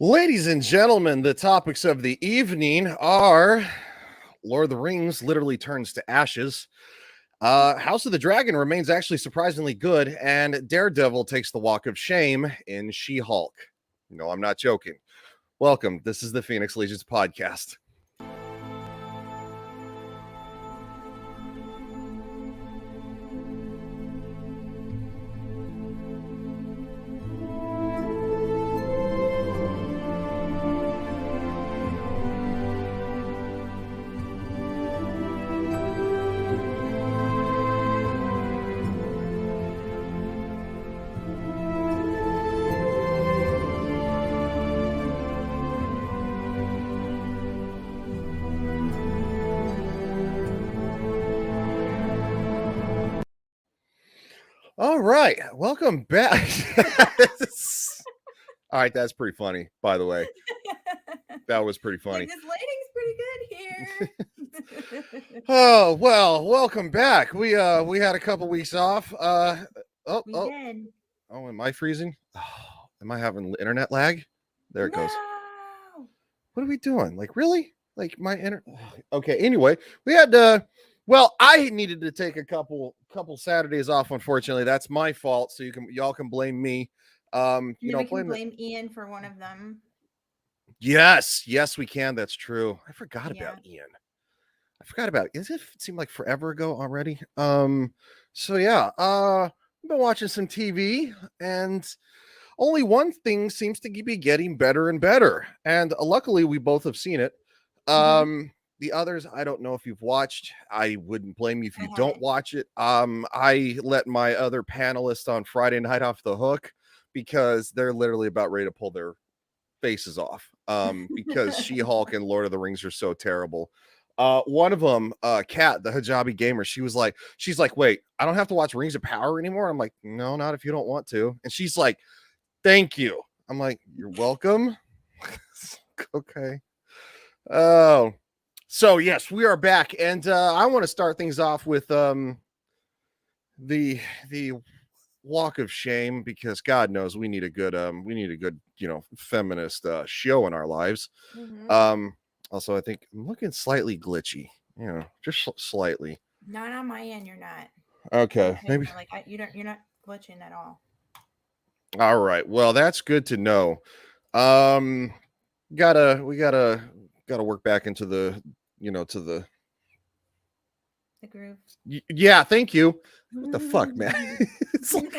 Ladies and gentlemen, the topics of the evening are Lord of the Rings literally turns to ashes. House of the Dragon remains actually surprisingly good, and Daredevil takes the walk of shame in She-Hulk. No, I'm not joking. Welcome. This is the Phoenix Legions podcast. All right, welcome back. All right, that's pretty funny, by the way. That was pretty funny. Like, this lighting's pretty good here. Oh, well, welcome back. We had a couple weeks off. We did. Oh, am I freezing? Oh, am I having internet lag? There it goes. What are we doing? Like, really? Like my internet? Okay, anyway, we had well, I needed to take a couple Saturdays off. Unfortunately, that's my fault. So y'all can blame me. You know, we can blame Ian for one of them. Yes, we can. That's true. I forgot about Ian. It seemed like forever ago already. So yeah, I've been watching some TV, and only one thing seems to be getting better and better. And luckily, we both have seen it. The others, I don't know if you've watched. I wouldn't blame you if you don't watch it. I let my other panelists on Friday night off the hook because they're literally about ready to pull their faces off. Because She-Hulk and Lord of the Rings are so terrible. One of them, Kat, the hijabi gamer, she's like, wait, I don't have to watch Rings of Power anymore. I'm like, no, not if you don't want to. And she's like, thank you. I'm like, you're welcome. Okay. Oh, so yes, we are back, and I want to start things off with the walk of shame, because God knows we need a good feminist show in our lives. Also, I think I'm looking slightly glitchy, just slightly. Not on my end, you're not. Okay, maybe you're not glitching at all. All right, well, that's good to know. We gotta work back into the groove. Yeah, thank you. What the fuck, man? It's like,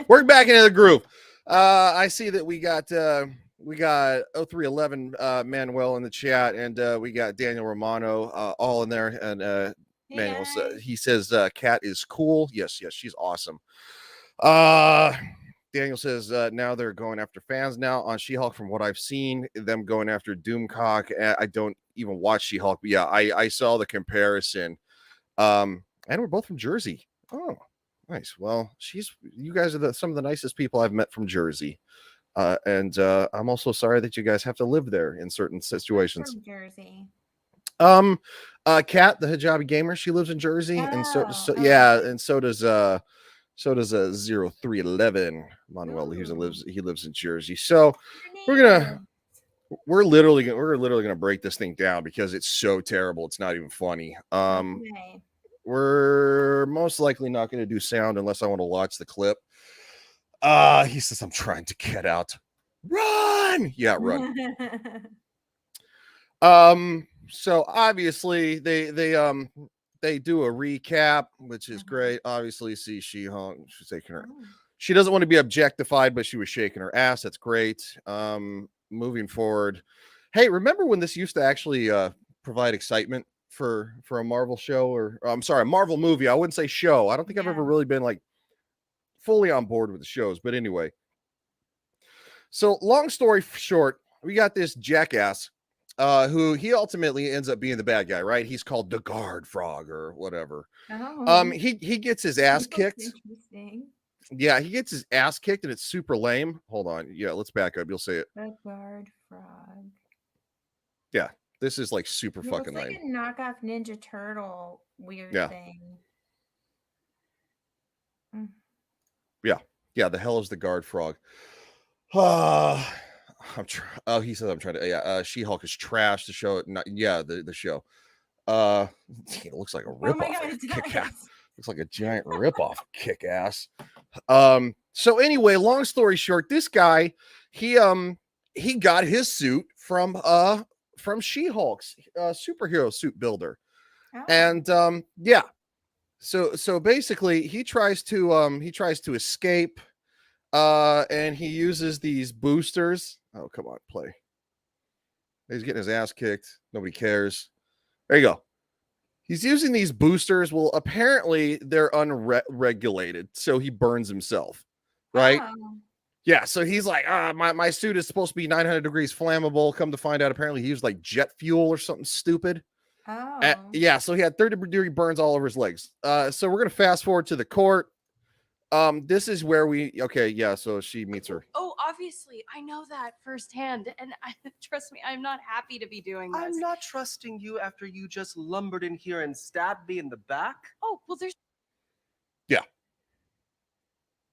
work back into the groove. I see that we got 0311 Manuel in the chat, and we got Daniel Romano all in there, and Manuel he says Kat is cool. Yes, she's awesome. Daniel says now they're going after fans now on She-Hulk. From what I've seen, them going after Doomcock. I don't even watch She-Hulk, but yeah, I saw the comparison. And we're both from Jersey. Oh, nice. Well, you guys are some of the nicest people I've met from Jersey. And I'm also sorry that you guys have to live there in certain situations. From Jersey. Kat, the hijabi gamer, she lives in Jersey, and so yeah, and so does 0311 Manuel. He lives in Jersey. So we're literally gonna break this thing down because it's so terrible. It's not even funny. Okay. We're most likely not going to do sound unless I want to watch the clip. He says, I'm trying to get out. Run! Yeah, run. So obviously they do a recap, which is great. Obviously, see She-Hulk, she's taking her. She doesn't want to be objectified, but she was shaking her ass. That's great. Moving forward. Hey, remember when this used to actually provide excitement for a Marvel show, or I'm sorry, a Marvel movie? I wouldn't say show. I don't think I've ever really been like fully on board with the shows, but anyway. So long story short, we got this jackass who he ultimately ends up being the bad guy, right? He's called the Guard Frog or whatever. He gets his ass kicked. Yeah, he gets his ass kicked, and it's super lame. Hold on. Yeah, let's back up. You'll see it. The Guard Frog. Yeah, this is like super fucking lame. It's like a knockoff Ninja Turtle weird thing. Yeah, the hell is the Guard Frog? Oh, he said I'm trying to. Yeah, She-Hulk is trash. The show, the show. It looks like a Oh my ripoff God, of it Kick-Ass. does. Looks like a giant ripoff of Kick-Ass. So anyway, long story short, this guy, he got his suit from She-Hulk's superhero suit builder. Oh. And yeah. So basically he tries to escape, and he uses these boosters. Oh, come on, play. He's getting his ass kicked. Nobody cares. There you go. He's using these boosters. Well, apparently they're unregulated, so he burns himself. Right? Oh. Yeah. So he's like, my suit is supposed to be 900 degrees flammable. Come to find out, apparently he used like jet fuel or something stupid. Oh. Yeah. So he had 30-degree burns all over his legs. So we're gonna fast forward to the court. This is where so she meets her. Oh, obviously, I know that firsthand, and trust me, I'm not happy to be doing this. I'm not trusting you after you just lumbered in here and stabbed me in the back. Oh, well, there's...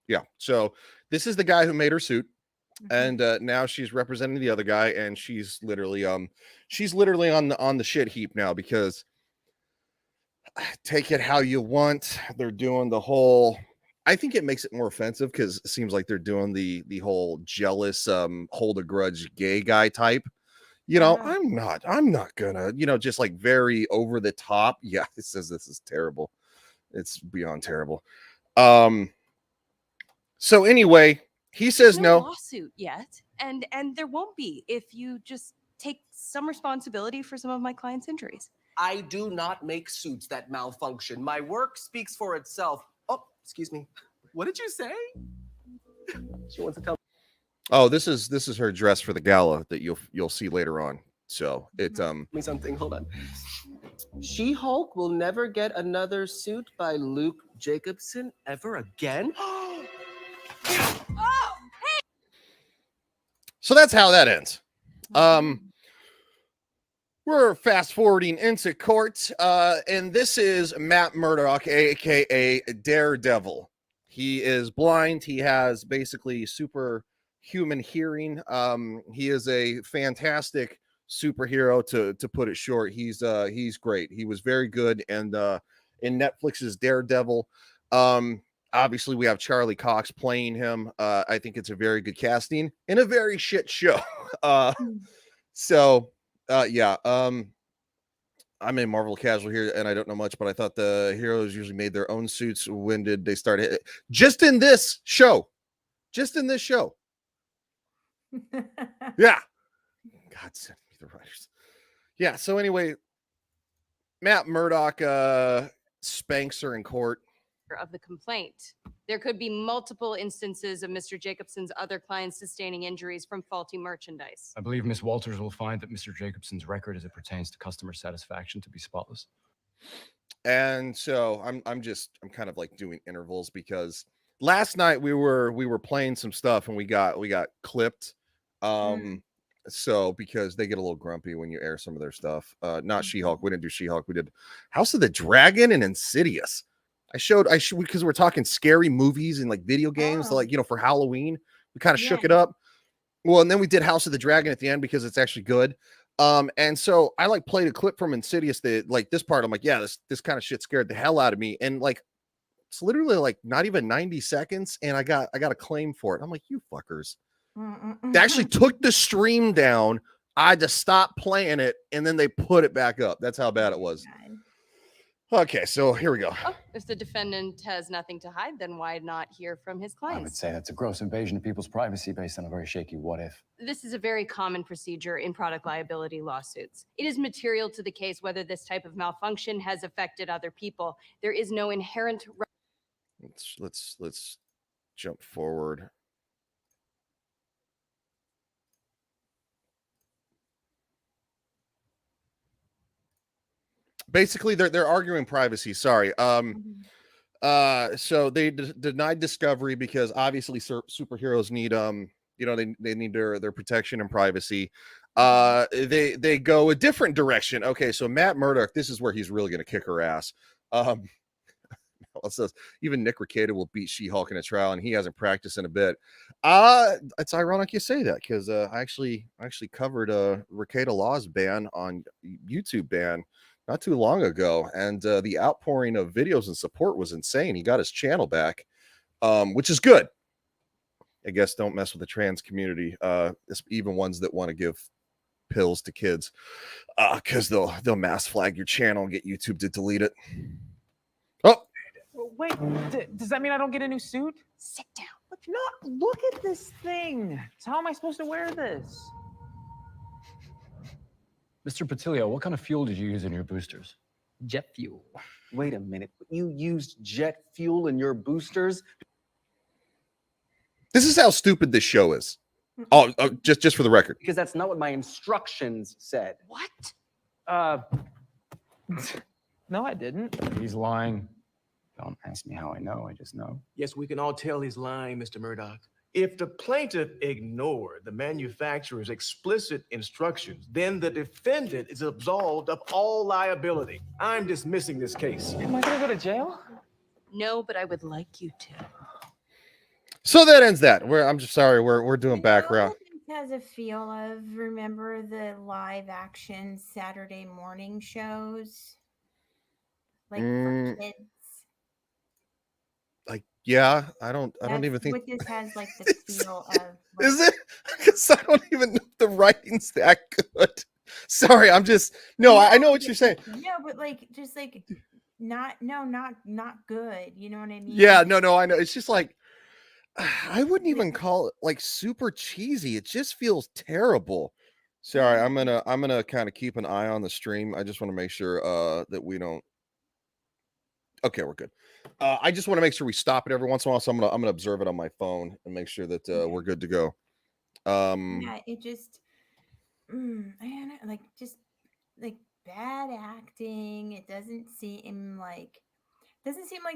Yeah. So this is the guy who made her suit. Mhm. And now she's representing the other guy, and she's literally on the shit heap now, because take it how you want. They're doing the whole, I think it makes it more offensive because it seems like they're doing the whole jealous hold a grudge gay guy type. I'm not gonna, just like very over the top. Yeah, it says this is terrible. It's beyond terrible. So anyway, he says no lawsuit yet, and there won't be if you just take some responsibility for some of my clients' injuries. I do not make suits that malfunction. My work speaks for itself. Oh, excuse me. What did you say? She wants to tell Oh, this is her dress for the gala that you'll see later on. So it me something. Hold on. She-Hulk will never get another suit by Luke Jacobson ever again. So that's how that ends. We're fast forwarding into court, and this is Matt Murdock, aka Daredevil. He is blind. He has basically superhuman hearing. He is a fantastic superhero, to put it short. He's great. He was very good, and in Netflix's Daredevil. Obviously, we have Charlie Cox playing him. I think it's a very good casting in a very shit show. I'm a Marvel casual here, and I don't know much, but I thought the heroes usually made their own suits. When did they start? Just in this show. Yeah. God send me the writers. Yeah. So anyway, Matt Murdock spanks her in court. Of the complaint. There could be multiple instances of Mr. Jacobson's other clients sustaining injuries from faulty merchandise. I believe Miss Walters will find that Mr. Jacobson's record as it pertains to customer satisfaction to be spotless. And so I'm kind of like doing intervals, because last night we were playing some stuff and we got clipped. So because they get a little grumpy when you air some of their stuff. Not She-Hulk. We didn't do She-Hulk. We did House of the Dragon and Insidious. I showed because we're talking scary movies and like video games, so like, for Halloween, we kind of shook it up. Well, and then we did House of the Dragon at the end because it's actually good. And so I like played a clip from Insidious that like this part, I'm like, yeah, this kind of shit scared the hell out of me. And like, it's literally like not even 90 seconds. And I got a claim for it. I'm like, you fuckers. They actually took the stream down. I had to stop playing it, and then they put it back up. That's how bad it was. Okay, so here we go. Oh, if the defendant has nothing to hide, then why not hear from his clients? I would say that's a gross invasion of people's privacy based on a very shaky what if. This is a very common procedure in product liability lawsuits. It is material to the case whether this type of malfunction has affected other people. There is no inherent... Let's jump forward. Basically, they're arguing privacy. Sorry. So they denied discovery because obviously superheroes need they need their protection and privacy. They go a different direction. Okay, so Matt Murdock, this is where he's really gonna kick her ass. It says even Nick Rekieta will beat She-Hulk in a trial, and he hasn't practiced in a bit. It's ironic you say that because I actually covered a Rekieta Law's ban on YouTube ban not too long ago, and the outpouring of videos and support was insane. He got his channel back, which is good. I guess don't mess with the trans community, even ones that want to give pills to kids, because they'll mass flag your channel and get YouTube to delete it. Oh, wait, does that mean I don't get a new suit? Sit down. Look at this thing. So how am I supposed to wear this? Mr. Patilio, what kind of fuel did you use in your boosters? Jet fuel. Wait a minute. You used jet fuel in your boosters? this is how stupid this show is. Oh, just for the record. Because that's not what my instructions said. What? No, I didn't. He's lying. Don't ask me how I know. I just know. Yes, we can all tell he's lying, Mr. Murdoch. If the plaintiff ignored the manufacturer's explicit instructions, then the defendant is absolved of all liability. I'm dismissing this case. Am I gonna go to jail? No, but I would like you to. So that ends that. I'm just sorry. We're doing background. It has a feel of, remember the live action Saturday morning shows, like for kids. Like, yeah, I don't even think. What this has like the feel of. Like, Is it? Because I don't even know if the writing's that good. Sorry, I'm just no. I know what you're saying. No, but like just like not good. You know what I mean? Yeah, no, I know. It's just like I wouldn't even call it like super cheesy. It just feels terrible. Sorry, I'm gonna kind of keep an eye on the stream. I just want to make sure that we don't. Okay, we're good. I just want to make sure we stop it every once in a while. So I'm gonna observe it on my phone and make sure that we're good to go. Yeah, it just man, like just like bad acting. It doesn't seem like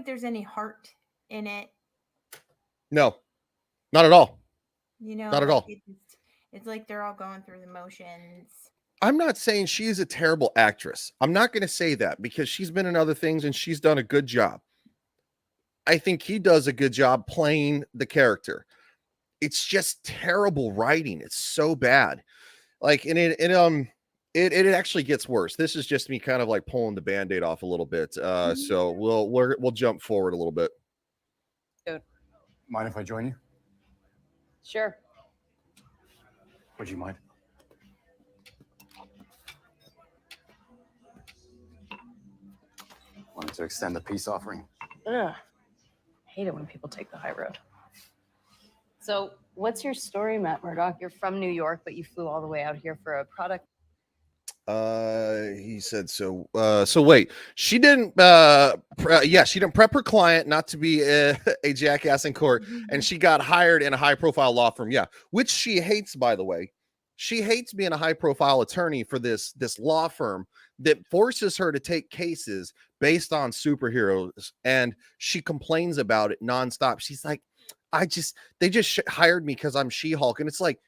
there's any heart in it. No, not at all. You know, Not at like, all. It's like they're all going through the motions. I'm not saying she is a terrible actress. I'm not going to say that because she's been in other things and she's done a good job. I think he does a good job playing the character. It's just terrible writing. It's so bad. Like, and it actually gets worse. This is just me kind of like pulling the Band-Aid off a little bit. So we'll jump forward a little bit. Mind if I join you? Sure. Would you mind? Wanted to extend the peace offering. Ugh. Hate it when people take the high road. So, what's your story, Matt Murdoch? You're from New York, but you flew all the way out here for a product. He said so. So wait, she didn't. She didn't prep her client not to be a jackass in court, and she got hired in a high-profile law firm. Yeah, which she hates, by the way. She hates being a high-profile attorney for this law firm that forces her to take cases based on superheroes, and she complains about it nonstop. She's like, they just hired me because I'm She-Hulk, and it's like.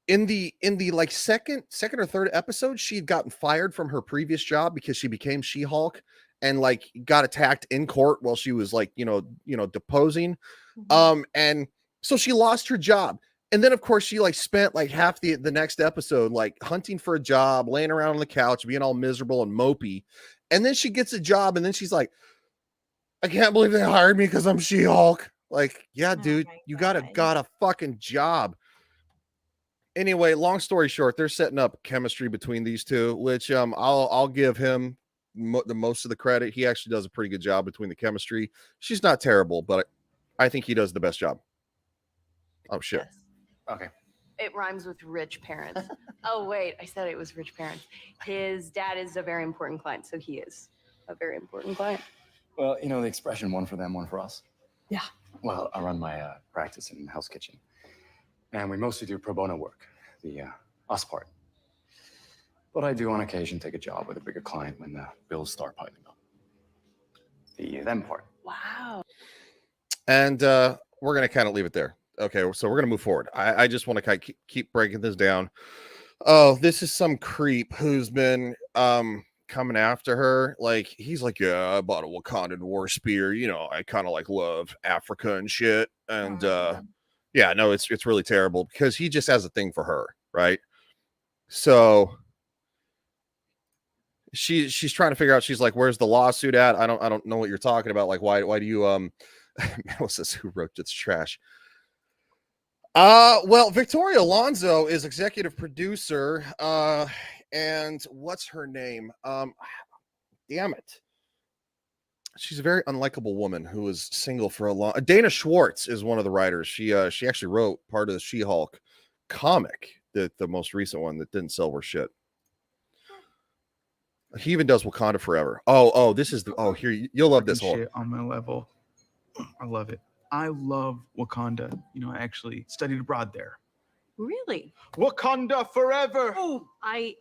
In the like second or third episode, she had gotten fired from her previous job because she became She-Hulk and like got attacked in court while she was like, deposing. And so she lost her job. And then of course she like spent like half the next episode, like hunting for a job, laying around on the couch, being all miserable and mopey. And then she gets a job. And then she's like, I can't believe they hired me because I'm She-Hulk. Like, yeah, dude, you got a fucking job. Anyway, long story short, they're setting up chemistry between these two, which I'll give him the most of the credit. He actually does a pretty good job between the chemistry. She's not terrible, but I think he does the best job. Oh shit. Yes. Okay. It rhymes with rich parents. Oh wait, I said it was rich parents. His dad is a very important client, so he is a very important client. Well, the expression "one for them, one for us." Yeah. Well, I run my practice in Hell's Kitchen. And we mostly do pro bono work, the us part. But I do on occasion take a job with a bigger client when the bills start piling up. The them part. Wow. And we're going to kind of leave it there. Okay, so we're going to move forward. I just want to kind of keep breaking this down. Oh, this is some creep who's been kind coming after her. Like he's like, yeah, I bought a Wakandan war spear. You know, I kind of like love Africa and shit. And yeah, no, it's really terrible because he just has a thing for her, right? So she's trying to figure out. She's like, where's the lawsuit at? I don't know what you're talking about. Like, why do you what's this? Who wrote this trash? Well, Victoria Alonso is executive producer. And what's her name? Damn it. She's a very unlikable woman who was single for a long. Dana Schwartz is one of the writers. She actually wrote part of the She-Hulk comic, the most recent one that didn't sell worth shit. He even does Wakanda Forever. Oh, this is the here you'll love this whole shit on my level. I love it. I love Wakanda. You know, I actually studied abroad there. Really? Wakanda forever. Oh, I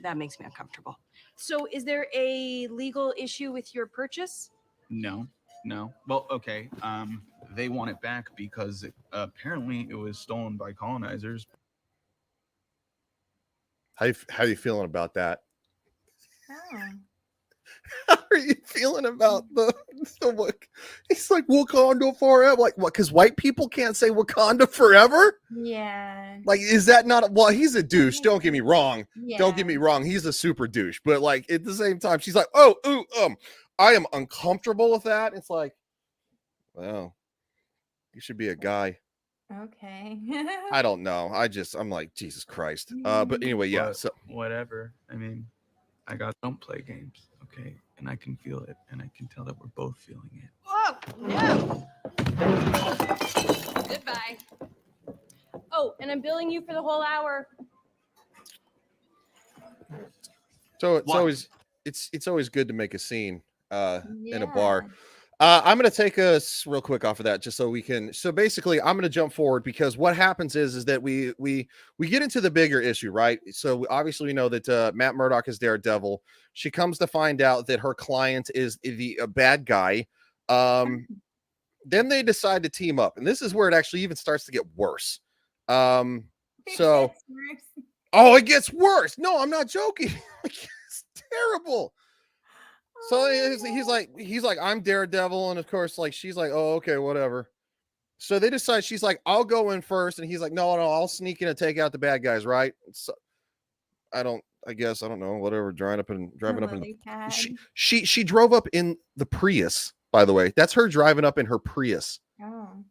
that makes me uncomfortable. So is there a legal issue with your purchase? No. Well, okay. They want it back because apparently it was stolen by colonizers. How you feeling about that? Oh. How are you feeling about the look? He's like Wakanda forever. Like what? Because white people can't say Wakanda forever. Yeah. Like, is that not? Well, he's a douche. Don't get me wrong. Yeah. Don't get me wrong. He's a super douche. But like at the same time, she's like, I am uncomfortable with that. It's like, well, you should be a guy. Okay. I don't know. I'm like, Jesus Christ. But anyway, yeah. But So whatever. I mean, don't play games, okay? And I can feel it, and I can tell that we're both feeling it. Oh, no. Goodbye. Oh, and I'm billing you for the whole hour. So it's What? always good to make a scene in a bar. I'm going to take us real quick off of that just so we can. So basically, I'm going to jump forward because what happens is that we get into the bigger issue, right? So obviously we know that Matt Murdock is Daredevil. She comes to find out that her client is the bad guy. Then they decide to team up, and this is where it actually even starts to get worse. So it gets worse. No, I'm not joking. It's terrible. So he's like, I'm Daredevil, and of course, like she's like, oh, okay, whatever. So they decide she's like, I'll go in first, and he's like, no, I'll sneak in and take out the bad guys, right? So I don't know, whatever. Driving up in she drove up in the Prius, by the way. That's her driving up in her Prius. Oh.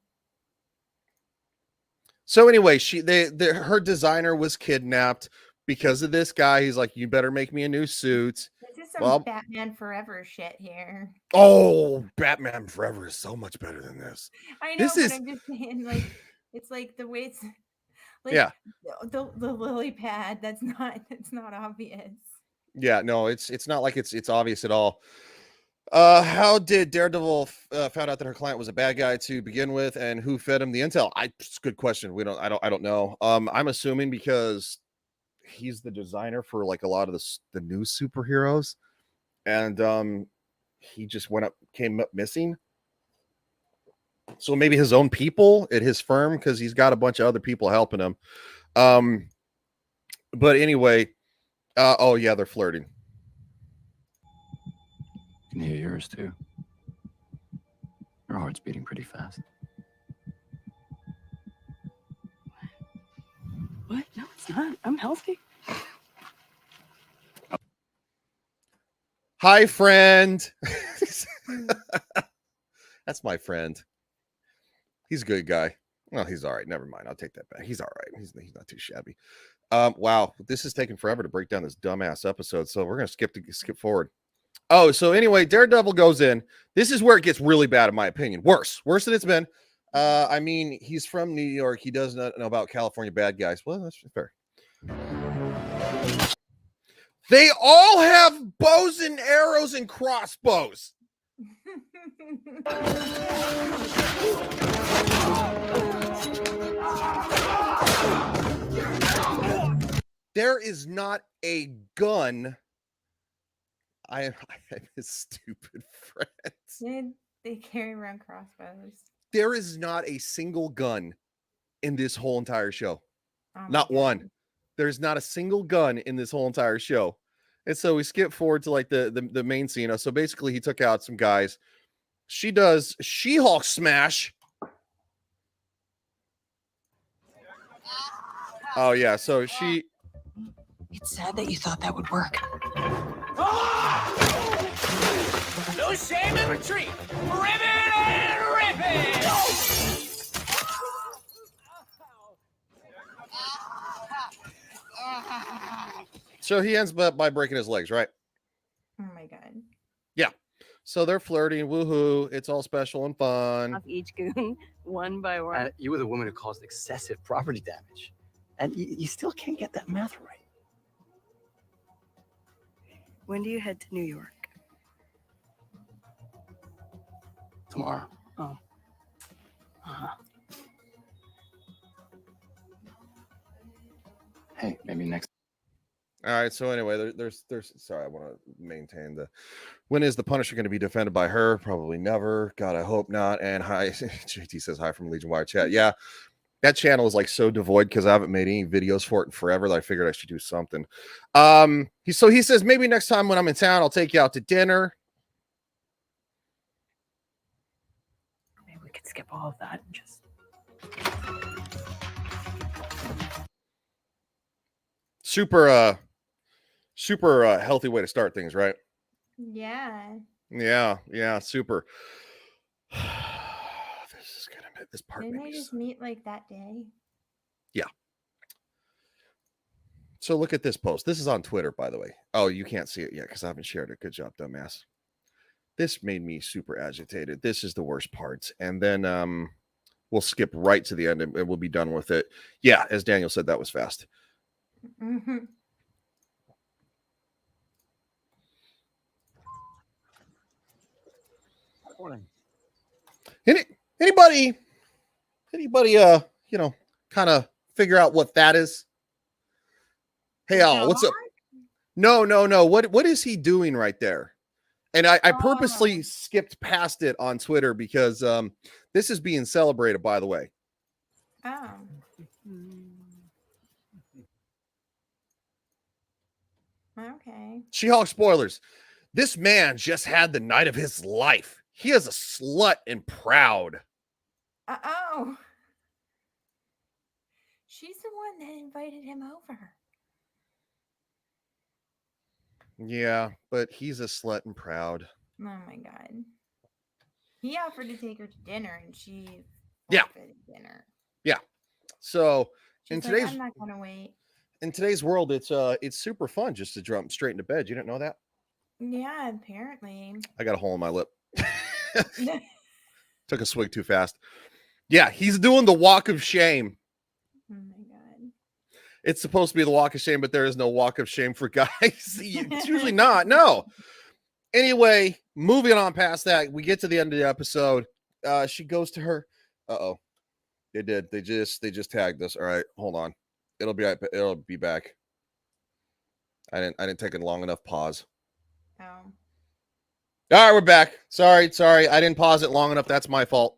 So anyway, her designer was kidnapped because of this guy. He's like, you better make me a new suit. This is some Batman Forever shit here. Oh, Batman Forever is so much better than this. I know, but I'm just saying, like, it's like the way it's like the lily pad. That's not obvious. Yeah, no, it's not like it's obvious at all. How did Daredevil found out that her client was a bad guy to begin with, and who fed him the intel? It's a good question. I don't know. I'm assuming because he's the designer for like a lot of the new superheroes, and he just came up missing. So maybe his own people at his firm, because he's got a bunch of other people helping him. But anyway, oh yeah, they're flirting. Can hear yours too. Your heart's beating pretty fast. What? No, it's not. I'm healthy. Hi, friend. That's my friend. He's a good guy. Well, he's all right. Never mind. I'll take that back. He's all right. He's not too shabby. Wow, this is taking forever to break down this dumbass episode, so we're gonna skip forward. Oh, so anyway, Daredevil goes in. This is where it gets really bad, in my opinion. Worse than it's been. I mean, he's from New York. He does not know about California bad guys. Well, that's fair. They all have bows and arrows and crossbows. There is not a gun. I have his stupid friends. They carry around crossbows. There is not a single gun in this whole entire show. Oh Not one. There's not a single gun in this whole entire show. And so we skip forward to like the main scene. So basically he took out some guys. She does She-Hulk smash. Oh yeah, so she It's sad that you thought that would work. No shame in retreat. Ribbon and ribbon. so he ends up by breaking his legs, right? Oh my god. Yeah. So they're flirting, woohoo, it's all special and fun. Off each goon, one by one. You were the woman who caused excessive property damage. And you still can't get that math right. When do you head to New York? Tomorrow. Oh. Uh-huh. Hey, maybe next. All right. So anyway, there's sorry, I want to maintain the when is the Punisher going to be defended by her? Probably never. God, I hope not. And hi, JT says hi from Legion Wire chat. Yeah, that channel is like so devoid because I haven't made any videos for it in forever that I figured I should do something. He says maybe next time when I'm in town, I'll take you out to dinner. Maybe we could skip all of that and just. Super healthy way to start things, right? Yeah. Yeah, super. This is gonna this part. Didn't they just meet like that day? Yeah. So look at this post. This is on Twitter, by the way. Oh, you can't see it yet because I haven't shared it. Good job, dumbass. This made me super agitated. This is the worst part. And then we'll skip right to the end and we'll be done with it. Yeah, as Daniel said, that was fast. Mm-hmm. Morning. Anybody kind of figure out what that is? Hey, Al, what's up? No. What is he doing right there? And I purposely skipped past it on Twitter because this is being celebrated, by the way. Oh. Okay. She-Hulk spoilers. This man just had the night of his life. He is a slut and proud. Oh. She's the one that invited him over. Yeah, but he's a slut and proud. Oh my god. He offered to take her to dinner and she Yeah. forfeited dinner. Yeah. So She's like, I'm not gonna wait. In today's world, it's super fun just to jump straight into bed. You didn't know that? Yeah, apparently. I got a hole in my lip. Took a swig too fast. Yeah, he's doing the walk of shame. Oh my god. It's supposed to be the walk of shame, but there is no walk of shame for guys. It's usually not. No. Anyway, moving on past that, we get to the end of the episode. She goes to her. Uh-oh. They did. They just tagged us. All right, hold on. It'll be back. I didn't take a long enough pause. Oh. All right, we're back. Sorry. I didn't pause it long enough. That's my fault.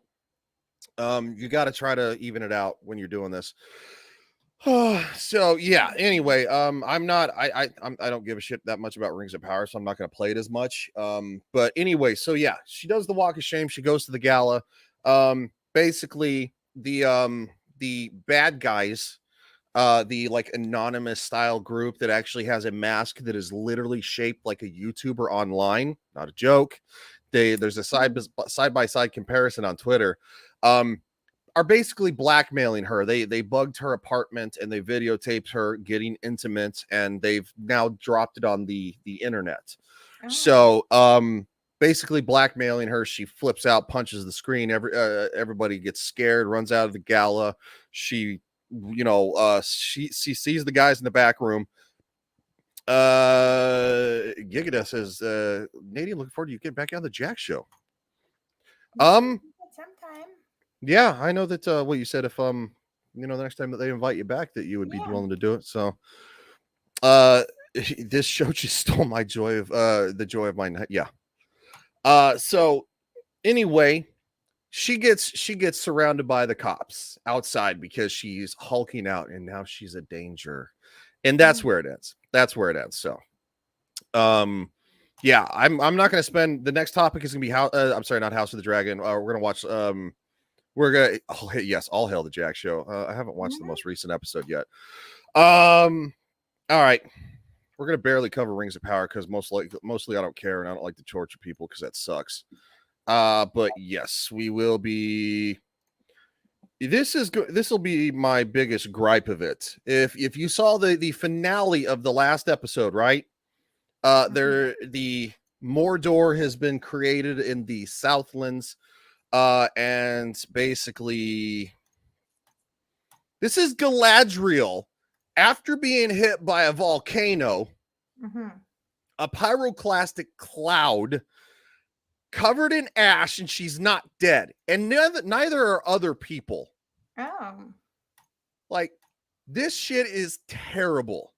You got to try to even it out when you're doing this. So yeah. Anyway, I don't give a shit that much about Rings of Power, so I'm not going to play it as much. But anyway, so yeah, she does the walk of shame. She goes to the gala. Basically, the bad guys, the like anonymous style group that actually has a mask that is literally shaped like a YouTuber online. Not a joke. There's a side by side comparison on Twitter. Are basically blackmailing her. They bugged her apartment and they videotaped her getting intimate, and they've now dropped it on the internet. Oh. So basically blackmailing her. She flips out, punches the screen. Everybody gets scared, runs out of the gala. She sees the guys in the back room. Gigadah says, Nadine, looking forward to you getting back on the Jack show. Sometime. Yeah, I know that what you said, if the next time that they invite you back, that you would be willing to do it. So this show just stole my joy of the joy of my night. Yeah. So anyway, she gets surrounded by the cops outside because she's hulking out, and now she's a danger. And that's where it ends. So Yeah, I'm not going to spend. The next topic is going to be I'm sorry, not House of the Dragon. We're going to watch. We're gonna. Oh, yes, All Hail the Jack Show. I haven't watched the most recent episode yet. All right, we're gonna barely cover Rings of Power because mostly I don't care and I don't like to torture people because that sucks. But yes, we will be. This will be my biggest gripe of it. If you saw the finale of the last episode, right? The Mordor has been created in the Southlands, and basically, this is Galadriel after being hit by a volcano, a pyroclastic cloud covered in ash, and she's not dead, and neither are other people. Like, this shit is terrible.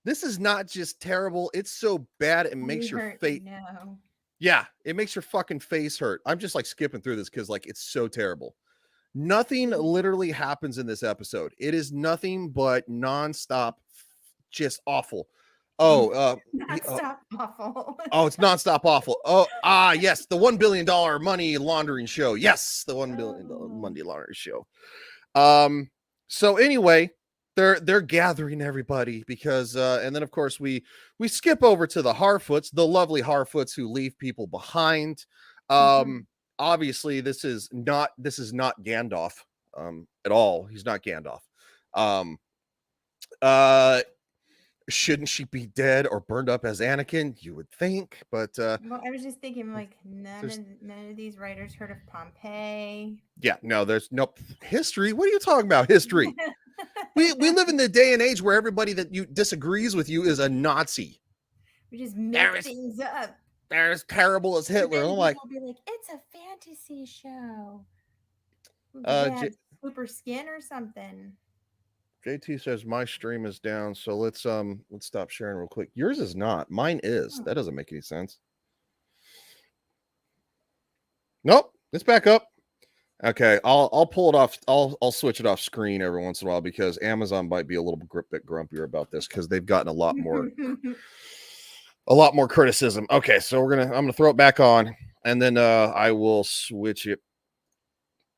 This is not just terrible, it's so bad it makes your face. Yeah, it makes your fucking face hurt. I'm just like skipping through this because like it's so terrible. Nothing literally happens in this episode. It is nothing but nonstop, just awful. Nonstop awful. Oh, it's nonstop awful. Yes, the $1 billion money laundering show. Yes, the $1 billion money laundering show. So anyway, they're gathering everybody because and then of course we skip over to the Harfoots, the lovely Harfoots who leave people behind. Obviously this is not Gandalf at all. He's not Gandalf. Shouldn't she be dead or burned up as Anakin? You would think, but well, I was just thinking, like, none of these writers heard of Pompeii. Yeah, no, there's no history. What are you talking about? History. we live in the day and age where everybody that you disagrees with you is a Nazi. We just make things up. They're as terrible as Hitler. I'm like, be like, it's a fantasy show. Super skin or something. JT says my stream is down, so let's stop sharing real quick. Yours is not. Mine is. That doesn't make any sense. Nope, it's back up. Okay, I'll pull it off. I'll switch it off screen every once in a while because Amazon might be a little bit grumpier about this because they've gotten a lot more criticism. Okay, so I'm gonna throw it back on, and then I will switch it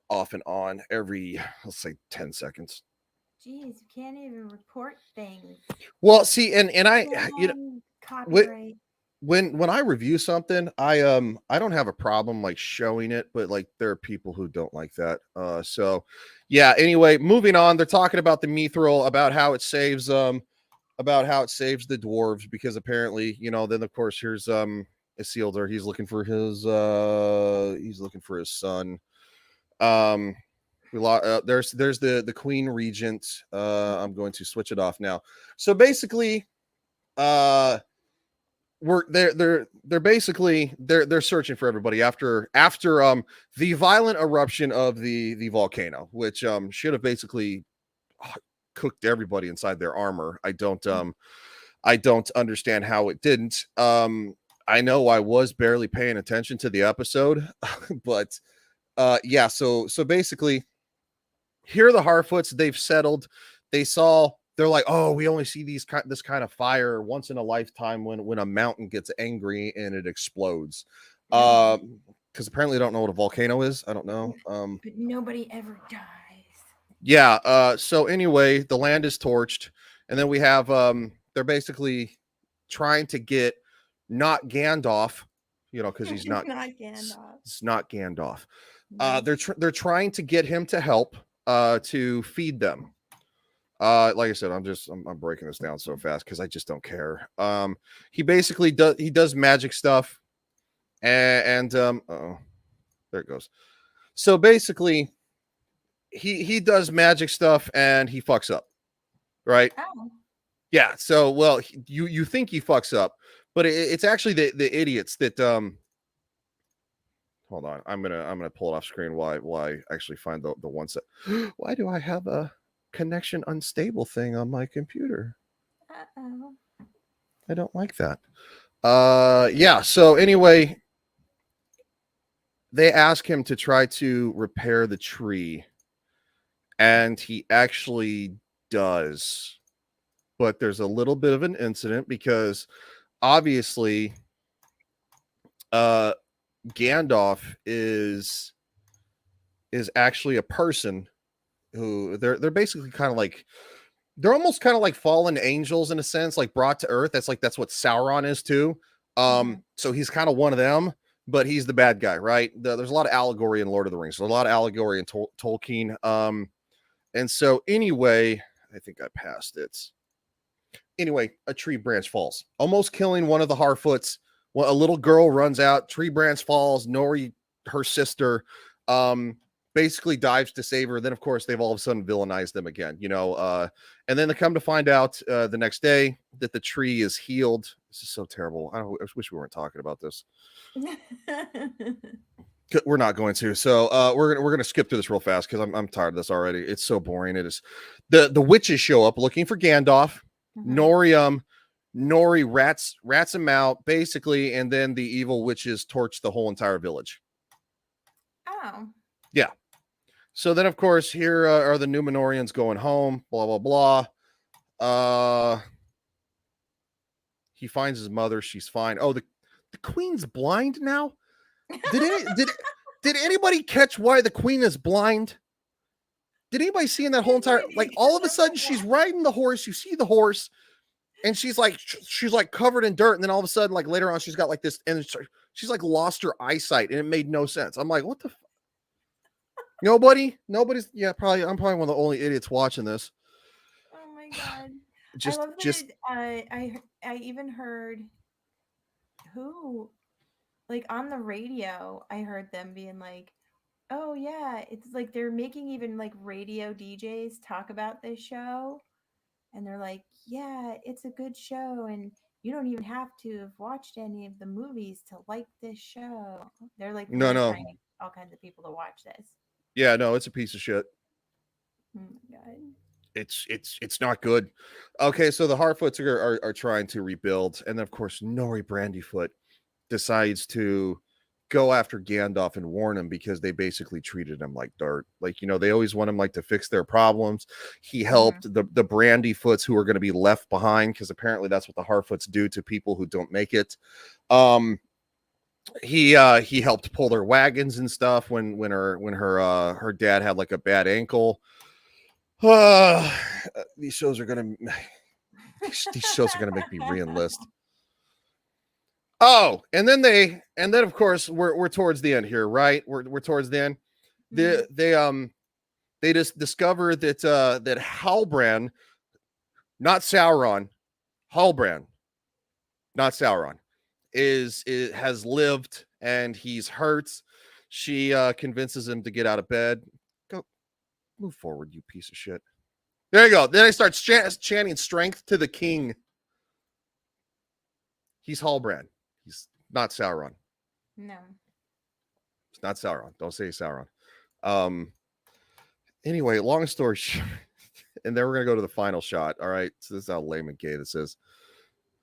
off and on every, let's say, 10 seconds. Jeez, you can't even report things. Well, see, and I, copyright. When I review something, I don't have a problem like showing it, but like there are people who don't like that. So yeah, anyway, moving on. They're talking about the mithril, about how it saves the dwarves, because apparently, then of course here's Isildur. He's looking for his son. There's the Queen Regent. I'm going to switch it off now. So basically, they're searching for everybody after the violent eruption of the volcano, which should have basically cooked everybody inside their armor. I don't understand how it didn't. I know I was barely paying attention to the episode, but yeah, so basically, here are the Harfoots. They've settled. They're like, oh, we only see this kind of fire once in a lifetime when a mountain gets angry and it explodes. Because apparently they don't know what a volcano is. I don't know. But nobody ever dies. Yeah. So anyway, the land is torched, and then we have they're basically trying to get not Gandalf, because he's not Gandalf. It's not Gandalf. They're trying to get him to help to feed them. Like I said, I'm breaking this down so fast because I just don't care. He basically does magic stuff, and there it goes. So basically, he does magic stuff and he fucks up, right? Oh. Yeah. So you think he fucks up, but it's actually the idiots that Hold on, I'm gonna pull it off screen. Why I actually find the ones that. Why do I have a connection unstable thing on my computer? Uh-oh. I don't like that. Yeah. So anyway, they ask him to try to repair the tree, and he actually does. But there's a little bit of an incident because obviously, Gandalf is actually a person who they're basically kind of like, they're almost kind of like fallen angels in a sense, like brought to Earth. That's what Sauron is too. So he's kind of one of them, but he's the bad guy, right? There's a lot of allegory in Lord of the Rings. There's a lot of allegory in Tolkien. And so anyway, I think I passed it. Anyway, a tree branch falls, almost killing one of the Harfoots. Well, a little girl runs out, tree branch falls. Nori, her sister, basically dives to save her. Then, of course, they've all of a sudden villainized them again, and then they come to find out the next day that the tree is healed. This is so terrible. I wish we weren't talking about this. We're not going to. So we're gonna skip through this real fast because I'm tired of this already. It's so boring. It is. The witches show up looking for Gandalf. Nori rats him out basically, and then the evil witches torch the whole entire village. Oh. Yeah. So then, of course, here are the Numenorians going home. Blah blah blah. He finds his mother. She's fine. Oh, the queen's blind now. Did anybody catch why the queen is blind? Did anybody see in that whole entire, like, all of a sudden she's riding the horse, you see the horse, and she's like covered in dirt, and then all of a sudden, like later on, she's got like this, and she's like lost her eyesight, and it made no sense. I'm like, what the nobody's I'm probably one of the only idiots watching this. Oh my god. Just I love that I even heard who, like, on the radio, I heard them being like, oh yeah, it's like they're making even like radio DJs talk about this show, and they're like, yeah, it's a good show, and you don't even have to have watched any of the movies to like this show. They're like really No. trying to get all kinds of people to watch this. Yeah, no, it's a piece of shit. Oh my god. It's not good. Okay, so the Harfoots are trying to rebuild, and then of course Nori Brandyfoot decides to go after Gandalf and warn him because they basically treated him like dirt. Like, they always want him like to fix their problems. He helped the Brandyfoots who are going to be left behind, because apparently that's what the Harfoots do to people who don't make it. He helped pull their wagons and stuff when her dad had like a bad ankle. These shows are gonna make me re-enlist. Oh, and then of course we're towards the end here, right? We're towards the end. They just discover that that Halbrand, not Sauron, Halbrand, not Sauron, has lived, and he's hurt. She convinces him to get out of bed. Go, move forward, you piece of shit. There you go. Then I start chanting strength to the king. He's Halbrand. He's not Sauron. No. It's not Sauron. Don't say Sauron. Anyway, long story short, and then we're gonna go to the final shot. All right. So this is how lame and gay this is.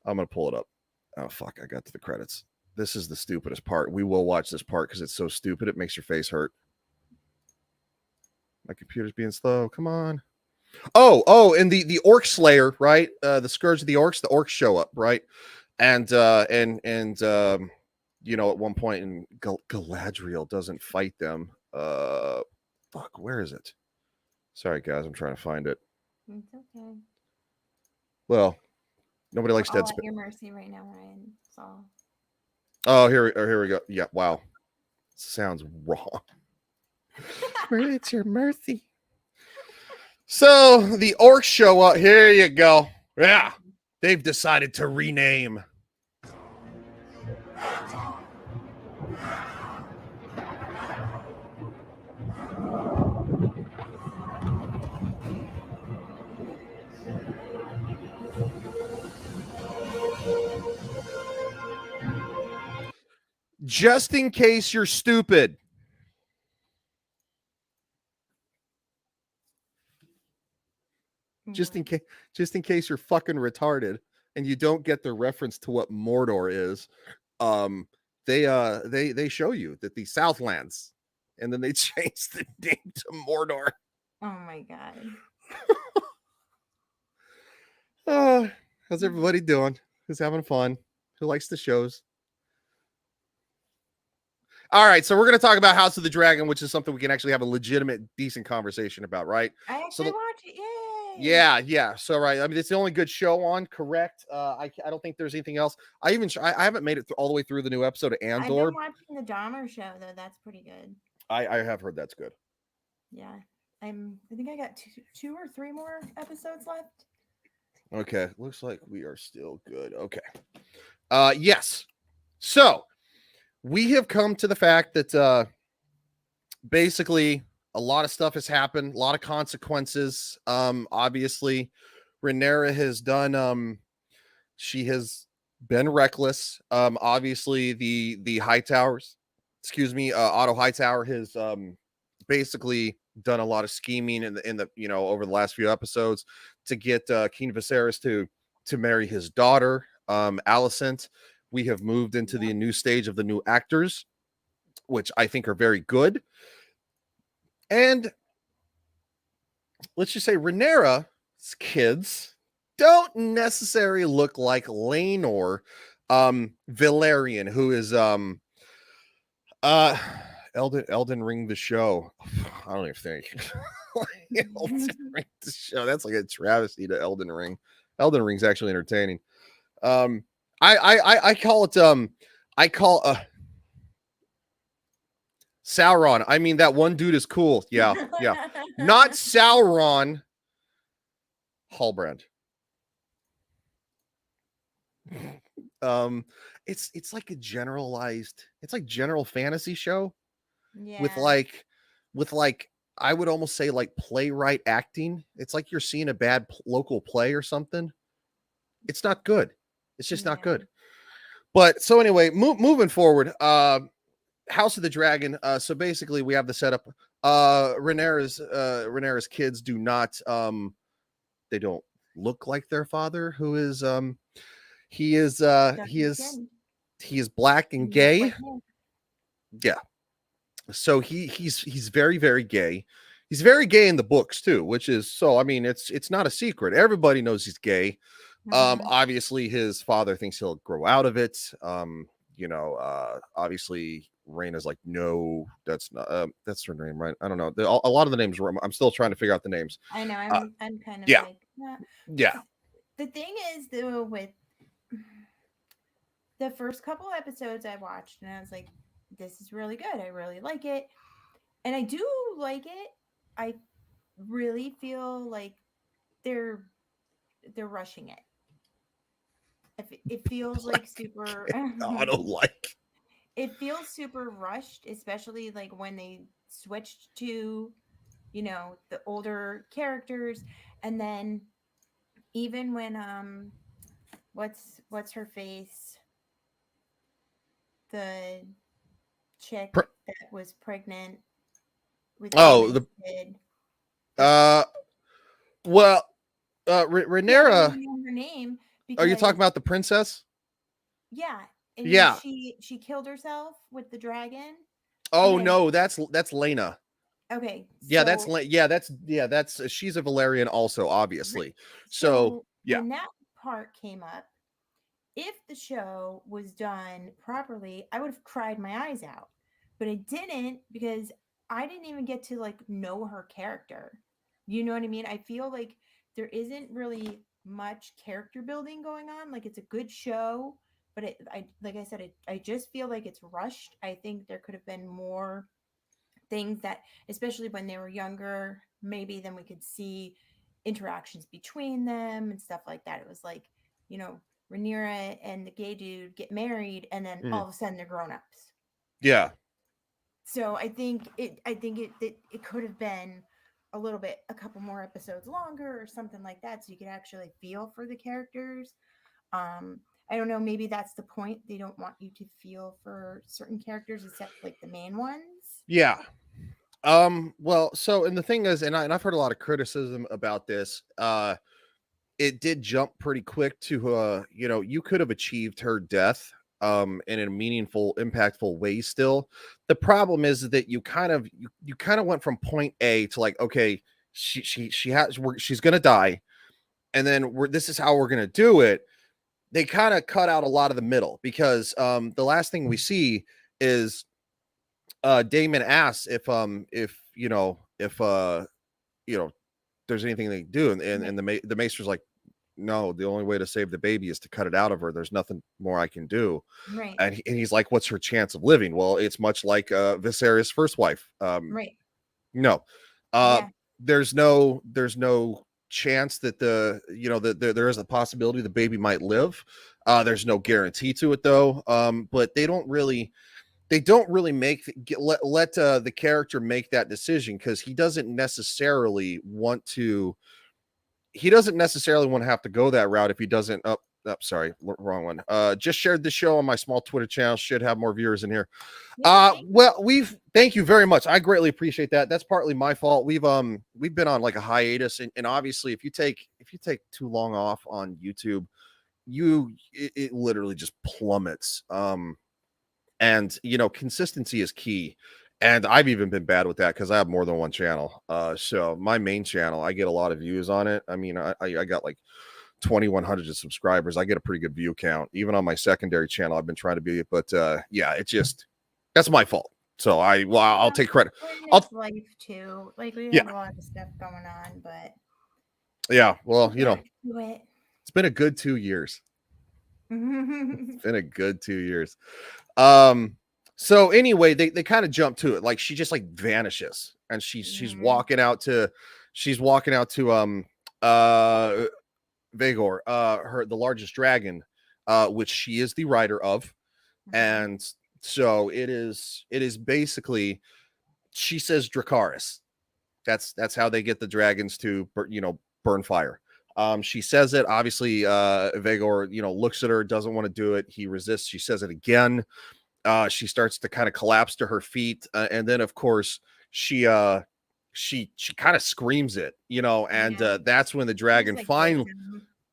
I'm gonna pull it up. Oh fuck! I got to the credits. This is the stupidest part. We will watch this part because it's so stupid. It makes your face hurt. My computer's being slow. Come on. Oh, and the Orc Slayer, right? The Scourge of the Orcs. The Orcs show up, right? And at one point, and Galadriel doesn't fight them. Fuck, where is it? Sorry, guys, I'm trying to find it. It's okay. Well, nobody likes All Dead at Space. your mercy right now, Ryan. That's all. Oh, here we go. Yeah, wow. Sounds wrong. It's your mercy. So the orcs show up. Here you go. Yeah. They've decided to rename. Just in case you're stupid. Just in case you're fucking retarded and you don't get the reference to what Mordor is, they show you that the Southlands, and then they change the name to Mordor. Oh my god. How's everybody doing? Who's having fun? who likes the shows. All right, so we're going to talk about House of the Dragon, which is something we can actually have a legitimate, decent conversation about, right? I actually watch it. Yay! Yeah. So right, I mean, it's the only good show on. Correct. I don't think there's anything else. I haven't made it all the way through the new episode of I've Andor. been watching the Dahmer show though. That's pretty good. I have heard that's good. Yeah, I think I got two or three more episodes left. Okay, looks like we are still good. Okay. Yes. So we have come to the fact that basically a lot of stuff has happened, a lot of consequences. Obviously, Rhaenyra has done she has been reckless. Obviously the Hightowers, Otto Hightower has basically done a lot of scheming in the over the last few episodes to get King Viserys to marry his daughter, Alicent. We have moved into the new stage of the new actors, which I think are very good. And let's just say Rhaenyra's kids don't necessarily look like Laenor Valerian, who is Elden Ring the show. I don't even think Elden Ring the show. That's like a travesty to Elden Ring. Elden Ring's actually entertaining. I call it Sauron. I mean, that one dude is cool. Yeah. Not Sauron. Hallbrand. It's like a generalized, it's like general fantasy show with like I would almost say like playwright acting. It's like you're seeing a bad local play or something. It's not good. It's just not good. But so anyway, moving forward, House of the Dragon. So basically we have the setup. Rhaenyra's kids do not they don't look like their father, who is he is black and gay. Yeah. So he's very, very gay. He's very gay in the books too, which is so I mean it's not a secret. Everybody knows he's gay. Obviously his father thinks he'll grow out of it. Obviously Raina's like, no, that's not that's her name, right? I don't know. A lot of the names I'm still trying to figure out the names. I know. I'm kind of like yeah. The thing is though, with the first couple episodes I watched, and I was like, this is really good. I really like it. And I do like it. I really feel like they're rushing it. It feels like super I don't like. It feels super rushed, especially like when they switched to, the older characters, and then even when what's her face, the chick that was pregnant with the kid. Rhaenyra. Her name. Are you talking about the princess? Yeah. And yeah. She killed herself with the dragon. Oh no, that's Laena. Okay. Yeah, that's she's a Valerian also, obviously. So yeah. When that part came up, if the show was done properly, I would have cried my eyes out. But I didn't, because I didn't even get to like know her character. You know what I mean? I feel like there isn't really much character building going on. Like, it's a good show, but like I said, I just feel like it's rushed. I think there could have been more things that, especially when they were younger, maybe then we could see interactions between them and stuff like that. It was like, Rhaenyra and the gay dude get married, and then all of a sudden they're grown-ups. Yeah. So I think it could have been a couple more episodes longer or something like that, so you could actually feel for the characters. I don't know, maybe that's the point. They don't want you to feel for certain characters except like the main ones. Yeah. Well, so, and the thing is, and I've heard a lot of criticism about this. It did jump pretty quick to you could have achieved her death in a meaningful, impactful way still. The problem is that you kind of went from point A to like, okay, she's gonna die, and then this is how we're gonna do it. they kind of cut out a lot of the middle, because the last thing we see is Damon asks if there's anything they can do, and the maester's like, no, the only way to save the baby is to cut it out of her. There's nothing more I can do. Right. And he's like, what's her chance of living? Well, it's much like Viserys' first wife. Right. No, Yeah. there's no chance that there is a possibility the baby might live. There's no guarantee to it though. But they don't really let the character make that decision, because he doesn't necessarily want to have to go that route if he doesn't. Sorry, wrong one. Just shared the show on my small Twitter channel. Should have more viewers in here. Well, thank you very much. I greatly appreciate that. That's partly my fault. We've been on like a hiatus, and obviously if you take too long off on YouTube, it literally just plummets. And consistency is key. And I've even been bad with that, because I have more than one channel. So my main channel, I get a lot of views on it. I mean, I got like 2,100 subscribers. I get a pretty good view count. Even on my secondary channel, I've been trying to be it, but yeah, that's my fault. So I'll take credit. It's life too. Like we have a lot of stuff going on, but yeah, well, it's been a good 2 years. It's been a good 2 years. So anyway, they kind of jump to it. Like she just like vanishes, and she's walking out to Vagor, the largest dragon, which she is the rider of. And so it is basically, she says Dracarys. That's how they get the dragons to burn fire. She says it. Obviously, Vagor, looks at her, doesn't want to do it. He resists. She says it again. She starts to kind of collapse to her feet, and then of course she kind of screams it, and that's when the dragon finally,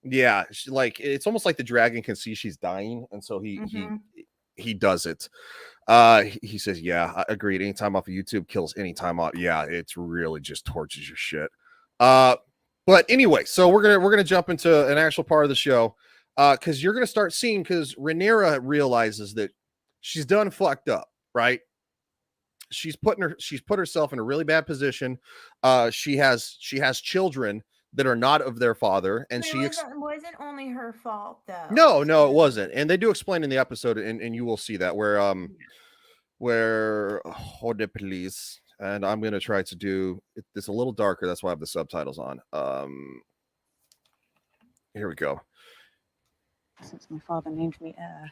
it's almost like the dragon can see she's dying, and so he does it. He says, yeah, agreed. Anytime off of YouTube kills anytime off. Yeah, it's really just torches your shit. But anyway, so we're gonna jump into an actual part of the show, because you're gonna start seeing, because Rhaenyra realizes that she's done fucked up, right? She's put herself in a really bad position. She has children that are not of their father, and it wasn't only her fault though. No, it wasn't. And they do explain in the episode, and you will see that where HoTD, please. And I'm gonna try to do this a little darker. That's why I have the subtitles on. Here we go. Since my father named me heir.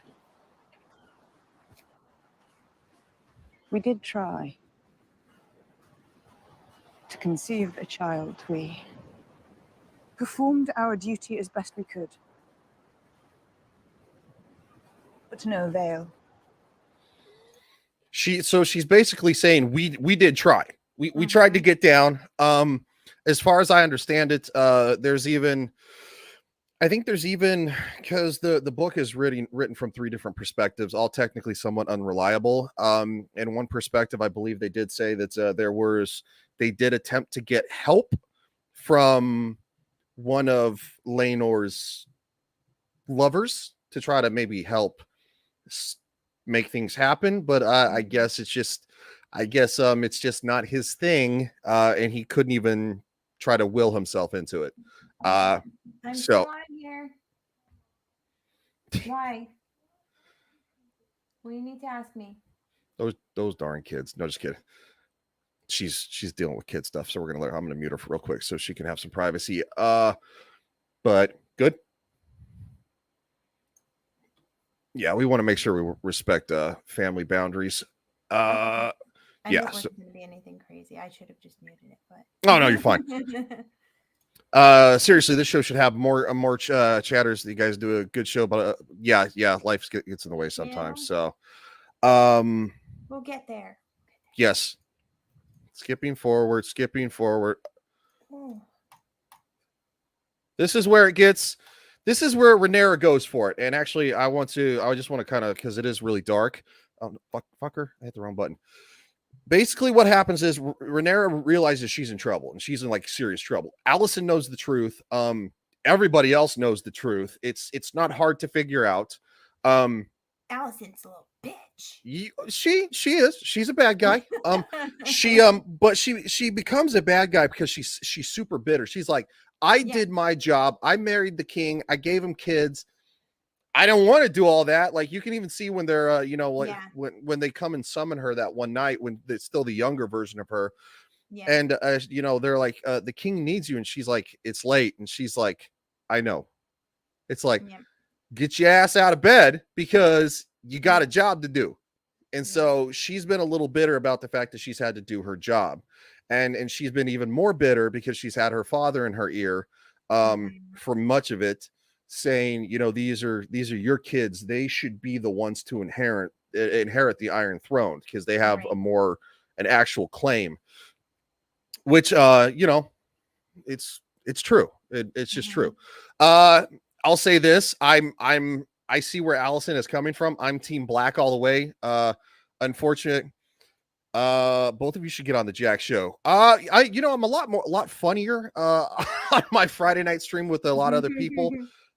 We did try to conceive a child. We performed our duty as best we could, but to no avail. She's basically saying we did try. We tried to get down. As far as I understand it, there's even because the book is written from 3 different perspectives, all technically somewhat unreliable. And one perspective, I believe they did say that they did attempt to get help from one of Laenor's lovers to try to maybe help make things happen, but I guess it's just not his thing, and he couldn't even try to will himself into it. I'm still on here. Why? Well, you need to ask me. Those darn kids. No, just kidding. She's dealing with kid stuff, so I'm gonna mute her real quick so she can have some privacy. But good. Yeah, we want to make sure we respect family boundaries. I yeah, knew it wasn't going to be anything crazy. I should have just muted it, but oh no, you're fine. Seriously, this show should have more chatters. You guys do a good show, but yeah, life gets in the way sometimes. Yeah. So, we'll get there. Yes, skipping forward. Oh. This is where Rhaenyra goes for it. And actually, I just want to kind of, because it is really dark. Oh, fucker, I hit the wrong button. Basically, what happens is Rhaenyra realizes she's in trouble, and she's in like serious trouble. Alicent knows the truth. everybody else knows the truth. It's not hard to figure out. Allison's a little bitch. She's a bad guy. But she becomes a bad guy because she's super bitter. She's like, I did my job. I married the king. I gave him kids. I don't want to do all that. Like, you can even see when they're when they come and summon her that one night when it's still the younger version of her. Yeah. And they're like, the king needs you, and she's like, it's late, and she's like, I know. It's like, get your ass out of bed because you got a job to do. And so she's been a little bitter about the fact that she's had to do her job. And she's been even more bitter because she's had her father in her ear for much of it, saying, these are your kids. They should be the ones to inherit the Iron Throne because they have an actual claim, which it's true. It's just true. I'll say this. I see where Allison is coming from. I'm team black all the way. Unfortunate. Both of you should get on the Jack show. I'm a lot funnier on my Friday night stream with a lot of other people.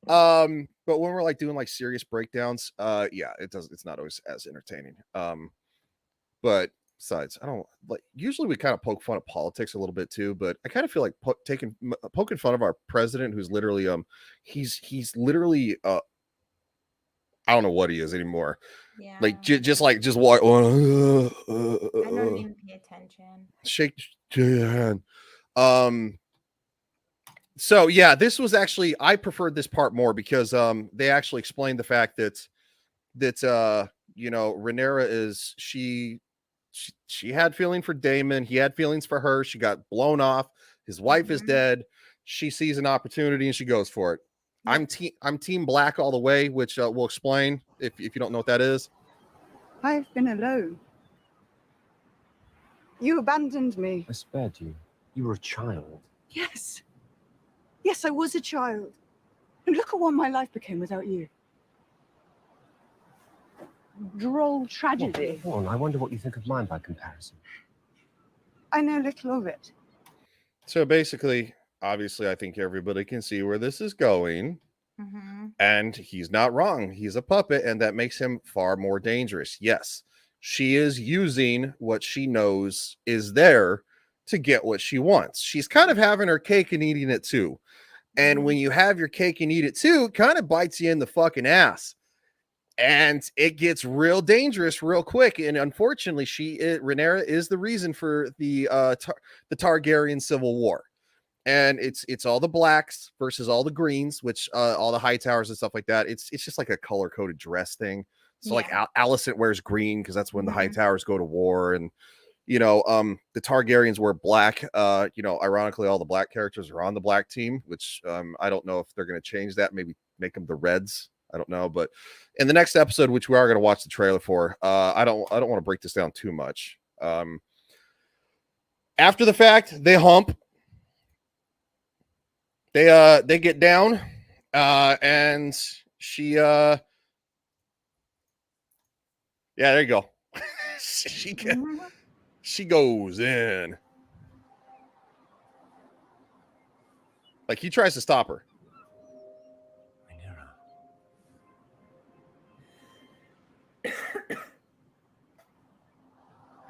But when we're like doing like serious breakdowns, it's not always as entertaining. But besides, I don't like, usually we kind of poke fun at politics a little bit too, but I kind of feel like poking fun of our president, who's literally he's literally I don't know what he is anymore. Yeah. Like just walk. I don't even pay attention. Shake your hand. So yeah, this was actually, I preferred this part more because they actually explained the fact that Rhaenyra is she had feeling for Daemon. He had feelings for her. She got blown off. His wife is dead. She sees an opportunity and she goes for it. I'm team black all the way, which we'll explain if you don't know what that is. I've been alone. You abandoned me. I spared you. You were a child. Yes. Yes, I was a child. And look at what my life became without you. Droll tragedy. Go on, I wonder what you think of mine by comparison. I know little of it. So basically, obviously, I think everybody can see where this is going. And he's not wrong. He's a puppet, and that makes him far more dangerous. Yes, she is using what she knows is there to get what she wants. She's kind of having her cake and eating it too. And when you have your cake and eat it too, it kind of bites you in the fucking ass. And it gets real dangerous real quick. And unfortunately, Rhaenyra is the reason for the Targaryen Civil War. And it's all the blacks versus all the greens, which all the high towers and stuff like that. It's just like a color coded dress thing. So like Alicent wears green because that's when the high towers go to war, and the Targaryens wear black. Ironically, all the black characters are on the black team, which I don't know if they're going to change that. Maybe make them the Reds. I don't know, but in the next episode, which we are going to watch the trailer for, I don't want to break this down too much. After the fact, they hump. They get down, and she there you go. She goes in. Like, he tries to stop her.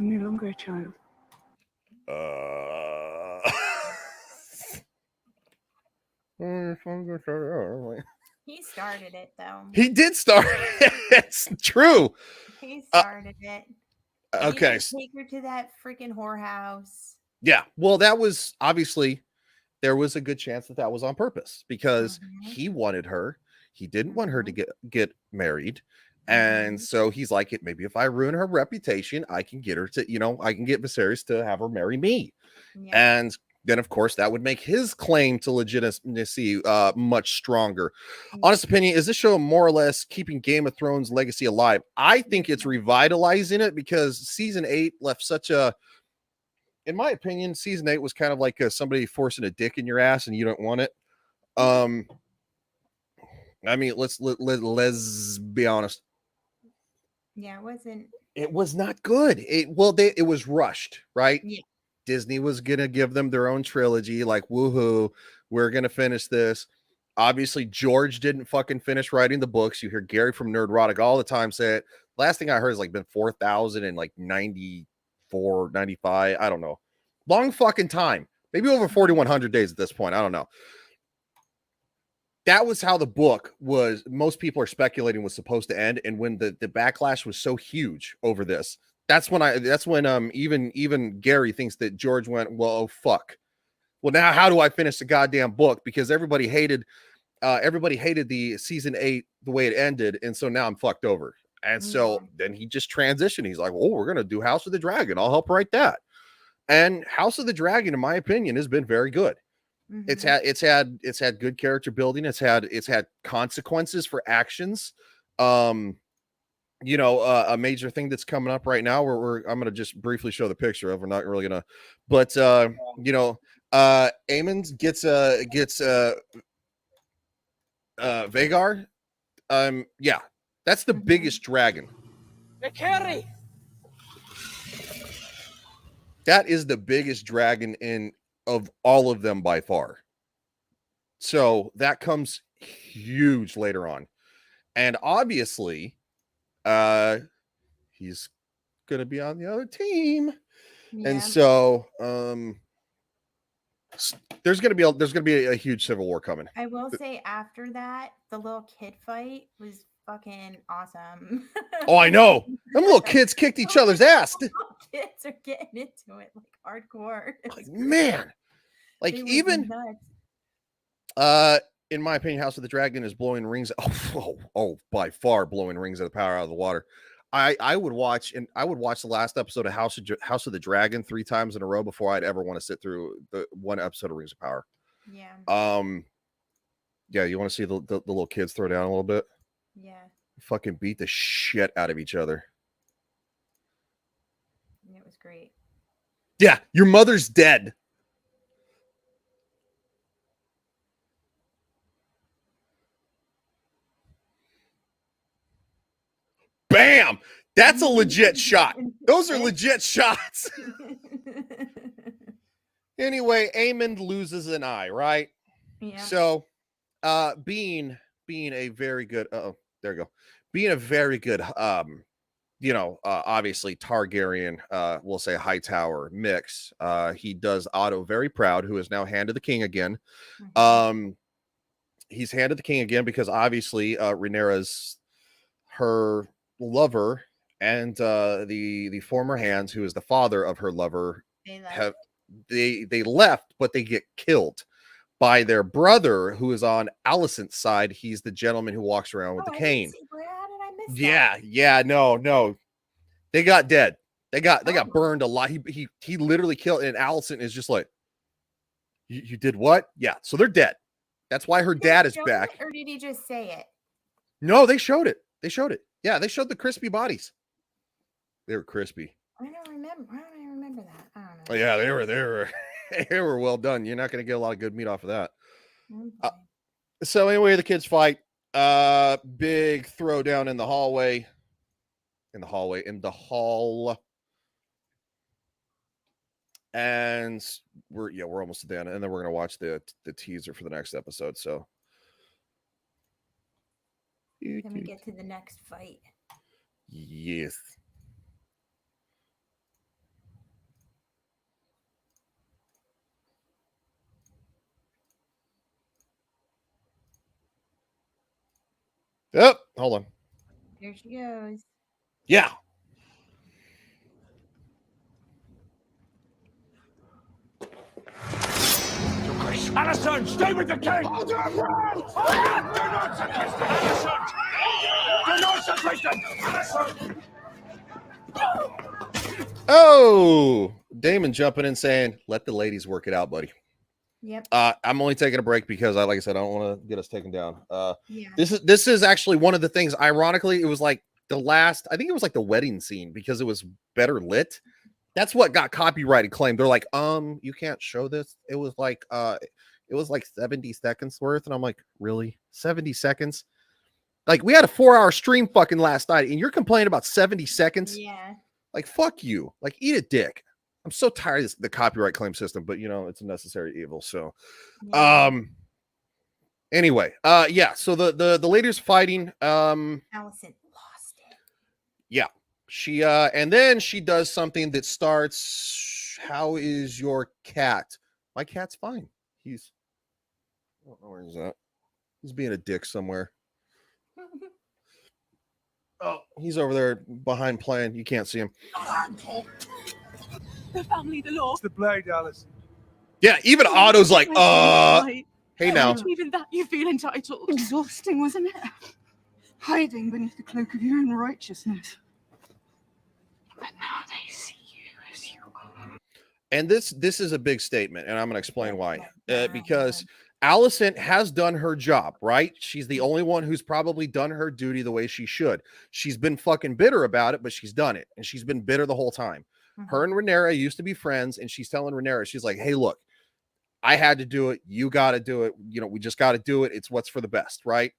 I'm no longer a child. He started it, though. He did start it. It's true. He started it. Okay. Take her to that freaking whorehouse. Yeah. Well, that was obviously, there was a good chance that was on purpose because he wanted her. He didn't want her to get married. And so he's like, maybe if I ruin her reputation, I can get her to, I can get Viserys to have her marry me. Yeah. And then, of course, that would make his claim to legitimacy much stronger. Honest opinion, is this show more or less keeping Game of Thrones legacy alive? I think it's revitalizing it because season 8 left such a, in my opinion, season 8 was kind of like somebody forcing a dick in your ass and you don't want it. I mean, let's be honest. Yeah, it was not good. It was rushed, right? Yeah. Disney was gonna give them their own trilogy, like, woohoo, we're gonna finish this. Obviously, George didn't fucking finish writing the books. You hear Gary from Nerdrotic all the time say it. Last thing I heard is like been 4,000 and like 94, 95. I don't know. Long fucking time. Maybe over 4,100 days at this point. I don't know. That was how the book was. Most people are speculating was supposed to end. And when the backlash was so huge over this, that's when even Gary thinks that George went, well, oh, fuck. Well, now how do I finish the goddamn book? Because everybody hated the season 8 the way it ended, and so now I'm fucked over. And so then he just transitioned. He's like, "Oh, we're gonna do House of the Dragon. I'll help write that." And House of the Dragon, in my opinion, has been very good. It's had good character building. It's had consequences for actions. A major thing that's coming up right now. Where I'm gonna just briefly show the picture of. We're not really gonna, but Aemon gets Vagar. Yeah, that's the biggest dragon. That is the biggest dragon of all of them by far. So that comes huge later on. And obviously, he's gonna be on the other team. Yeah. And so there's gonna be a huge civil war coming. I will say after that, the little kid fight was fucking awesome. Oh, I know. Them little kids kicked each other's ass. Kids are getting into it like hardcore. Like, man. Like even in my opinion, House of the Dragon is blowing rings. By far blowing rings of the power out of the water. I would watch the last episode of House of the Dragon 3 times in a row before I'd ever want to sit through the one episode of Rings of Power. Yeah. Yeah, you want to see the little kids throw down a little bit? Yeah. Fucking beat the shit out of each other. It was great. Yeah, your mother's dead. Bam! That's a legit shot. Those are legit shots. Anyway, Aemon loses an eye, right? Yeah. So, being a very good, there you go. Being a very good, obviously Targaryen, we'll say Hightower mix. He does Otto very proud, who is now Hand of the King again. Mm-hmm. He's Hand of the King again because obviously Rhaenyra's her lover and the former Hands, who is the father of her lover, they left, but they get killed by their brother, who is on Alicent's side. He's the gentleman who walks around with the cane. Yeah, no. They got dead. They got burned a lot. He literally killed, and Alicent is just like, you did what? Yeah, so they're dead. That's why her dad is back. Or did he just say it? No, they showed it. Yeah, they showed the crispy bodies. They were crispy. I don't remember that. I don't know. Oh, yeah, they were they were well done. You're not going to get a lot of good meat off of that. Okay. So anyway, the kids fight. Big throwdown in the hall. And we're almost at the end, and then we're gonna watch the teaser for the next episode. So can we get to the next fight? Yes. Yep. Hold on. Here she goes. Yeah. Alicent, stay with the king! Hold your ground! Do not suppress them, Alicent! Do not suppress them, Alicent! Oh, Damon jumping in saying, "Let the ladies work it out, buddy." Yep. I'm only taking a break because like I said, I don't want to get us taken down. Yeah. This is actually one of the things. Ironically, it was like I think it was like the wedding scene because it was better lit. That's what got copyrighted claim. They're like, you can't show this. It was like 70 seconds worth. And I'm like, really? 70 seconds? Like, we had a 4-hour stream fucking last night and you're complaining about 70 seconds? Yeah. Like, fuck you. Like, eat a dick. I'm so tired of the copyright claim system, but it's a necessary evil. So, yeah. Anyway, yeah. So the lady's fighting. Allison lost it. Yeah, she and then she does something that starts. How is your cat? My cat's fine. He's. I don't know where he's at. He's being a dick somewhere. Oh, he's over there behind playing. You can't see him. The family, the law. It's the blade, Alice. Yeah, even Otto's like, hey now. Even that you feel entitled. Exhausting, wasn't it? Hiding beneath the cloak of your own righteousness. But now they see you as you are. And this is a big statement, and I'm going to explain why. Because Allison has done her job, right? She's the only one who's probably done her duty the way she should. She's been fucking bitter about it, but she's done it, and she's been bitter the whole time. Her and Rhaenyra used to be friends, and she's telling Rhaenyra, she's like, hey, look, I had to do it. You got to do it. You know, we just got to do it. It's what's for the best, right?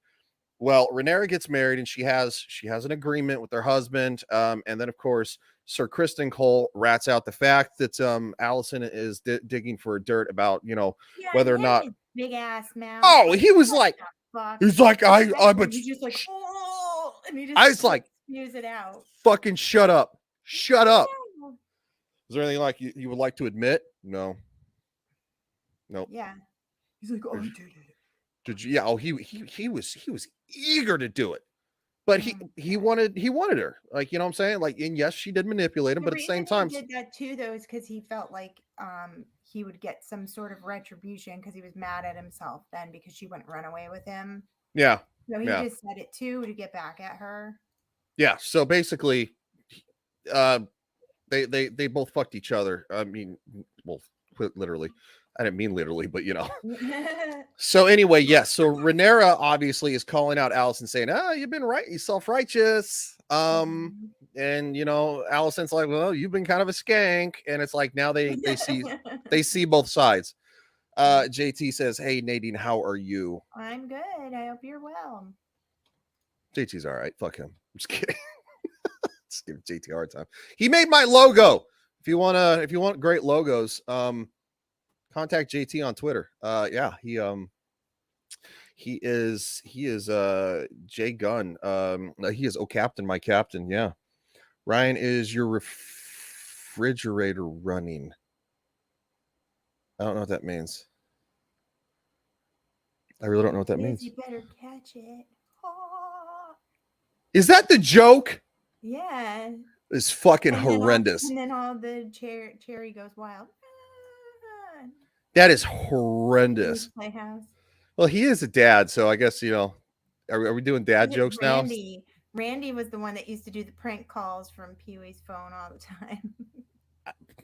Well, Rhaenyra gets married, and she has an agreement with her husband, and then of course Sir Kristen Cole rats out the fact that Allison is digging for dirt about whether or not big ass mouth. Oh, he was like, he's like but he's just like, oh, and he just I was like, spews it out. Fucking shut up. Is there anything like you would like to admit? No. Nope. Yeah. He's like, oh, I did it. Did you? Yeah. Oh, he was eager to do it, but he wanted her. Like, you know what I'm saying? Like, and yes, she did manipulate him, but at the same time, he did that too, though, is because he felt like he would get some sort of retribution because he was mad at himself then because she wouldn't run away with him. Yeah. So he just said it too to get back at her. Yeah. So basically, they both fucked each other. I mean, well, literally. I didn't mean literally, but So anyway, yes. So Rhaenyra obviously is calling out Allison, saying, you've been right, you self-righteous. And Allison's like, well, you've been kind of a skank. And it's like now they see both sides. JT says, hey Nadine, how are you? I'm good. I hope you're well. JT's all right. Fuck him. I'm just kidding. Just give JT a hard time. He made my logo. If you want great logos, contact JT on Twitter. Yeah, he is Jay Gunn. He is Captain, my captain. Yeah. Ryan, is your refrigerator running? I don't know what that means. I really don't know what that means. You better catch it. Oh. Is that the joke? Yeah. It's fucking horrendous. And then all the cherry goes wild. That is horrendous. Playhouse. Well, he is a dad, so I guess are we doing dad jokes now? Randy was the one that used to do the prank calls from Pee-wee's phone all the time.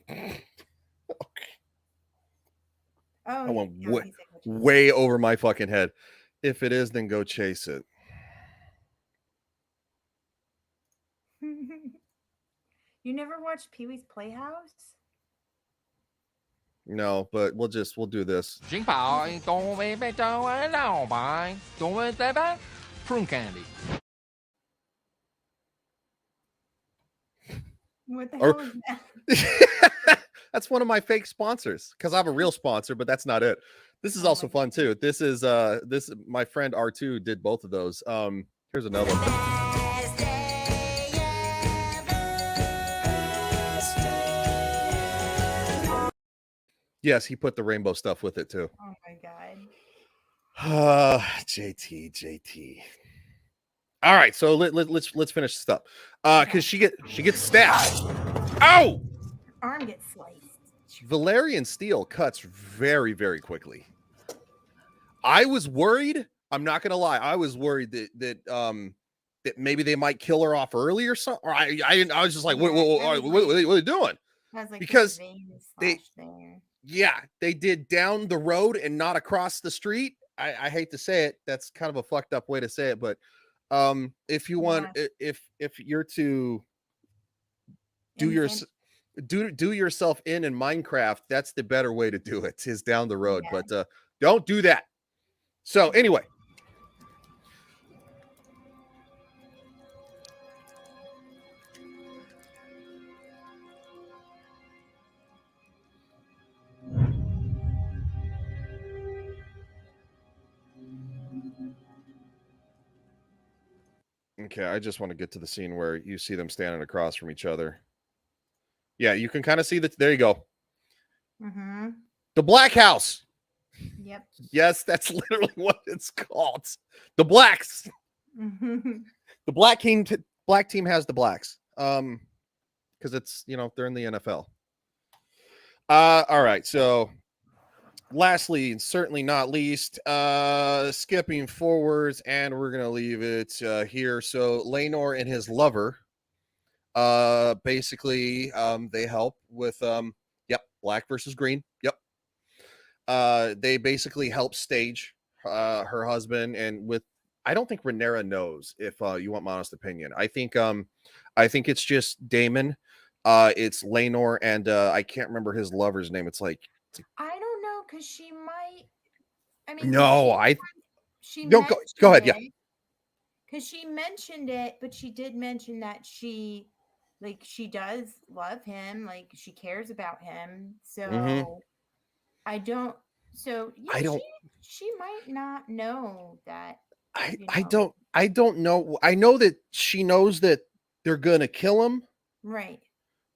Okay. Oh, I went way over my fucking head. If it is, then go chase it. You never watched Pee-wee's Playhouse? No, but we'll do this. Prune candy. What the hell is that? That's one of my fake sponsors because I have a real sponsor, but that's not it. This is also fun too. This is my friend R2 did both of those. Here's another one. Yes, he put the rainbow stuff with it too. Oh my god. JT. All right, so let's finish this up. Because she gets stabbed. Ow! Arm gets sliced. Valerian steel cuts very, very quickly. I was worried. I'm not gonna lie. I was worried that maybe they might kill her off early or something. Or I was just like, what are they doing? Because they did down the road and not across the street. I hate to say it. That's kind of a fucked up way to say it, but if you want, if you're to do yourself in Minecraft, that's the better way to do it, is down the road. But don't do that. So anyway. Okay, I just want to get to the scene where you see them standing across from each other. Yeah, you can kind of see that. There you go. Mm-hmm. The Black House. Yep. Yes, that's literally what it's called. The Blacks. Mm-hmm. The black team has the blacks. Because it's, they're in the NFL. All right, so lastly, and certainly not least, skipping forwards, and we're gonna leave it here. So Lenore and his lover, basically, they help with black versus green. Yep. They basically help stage her husband, and with I don't think Rhaenyra knows, if you want my honest opinion. I think it's just Damon. It's Lenore and I can't remember his lover's name. It's like I don't know, because she might. I mean, 'cause no, she don't go ahead. Yeah. Because she mentioned it, but she did mention that she does love him, like she cares about him. So I don't. So yeah, I don't. She might not know that. I don't know. I know that she knows that they're gonna kill him. Right.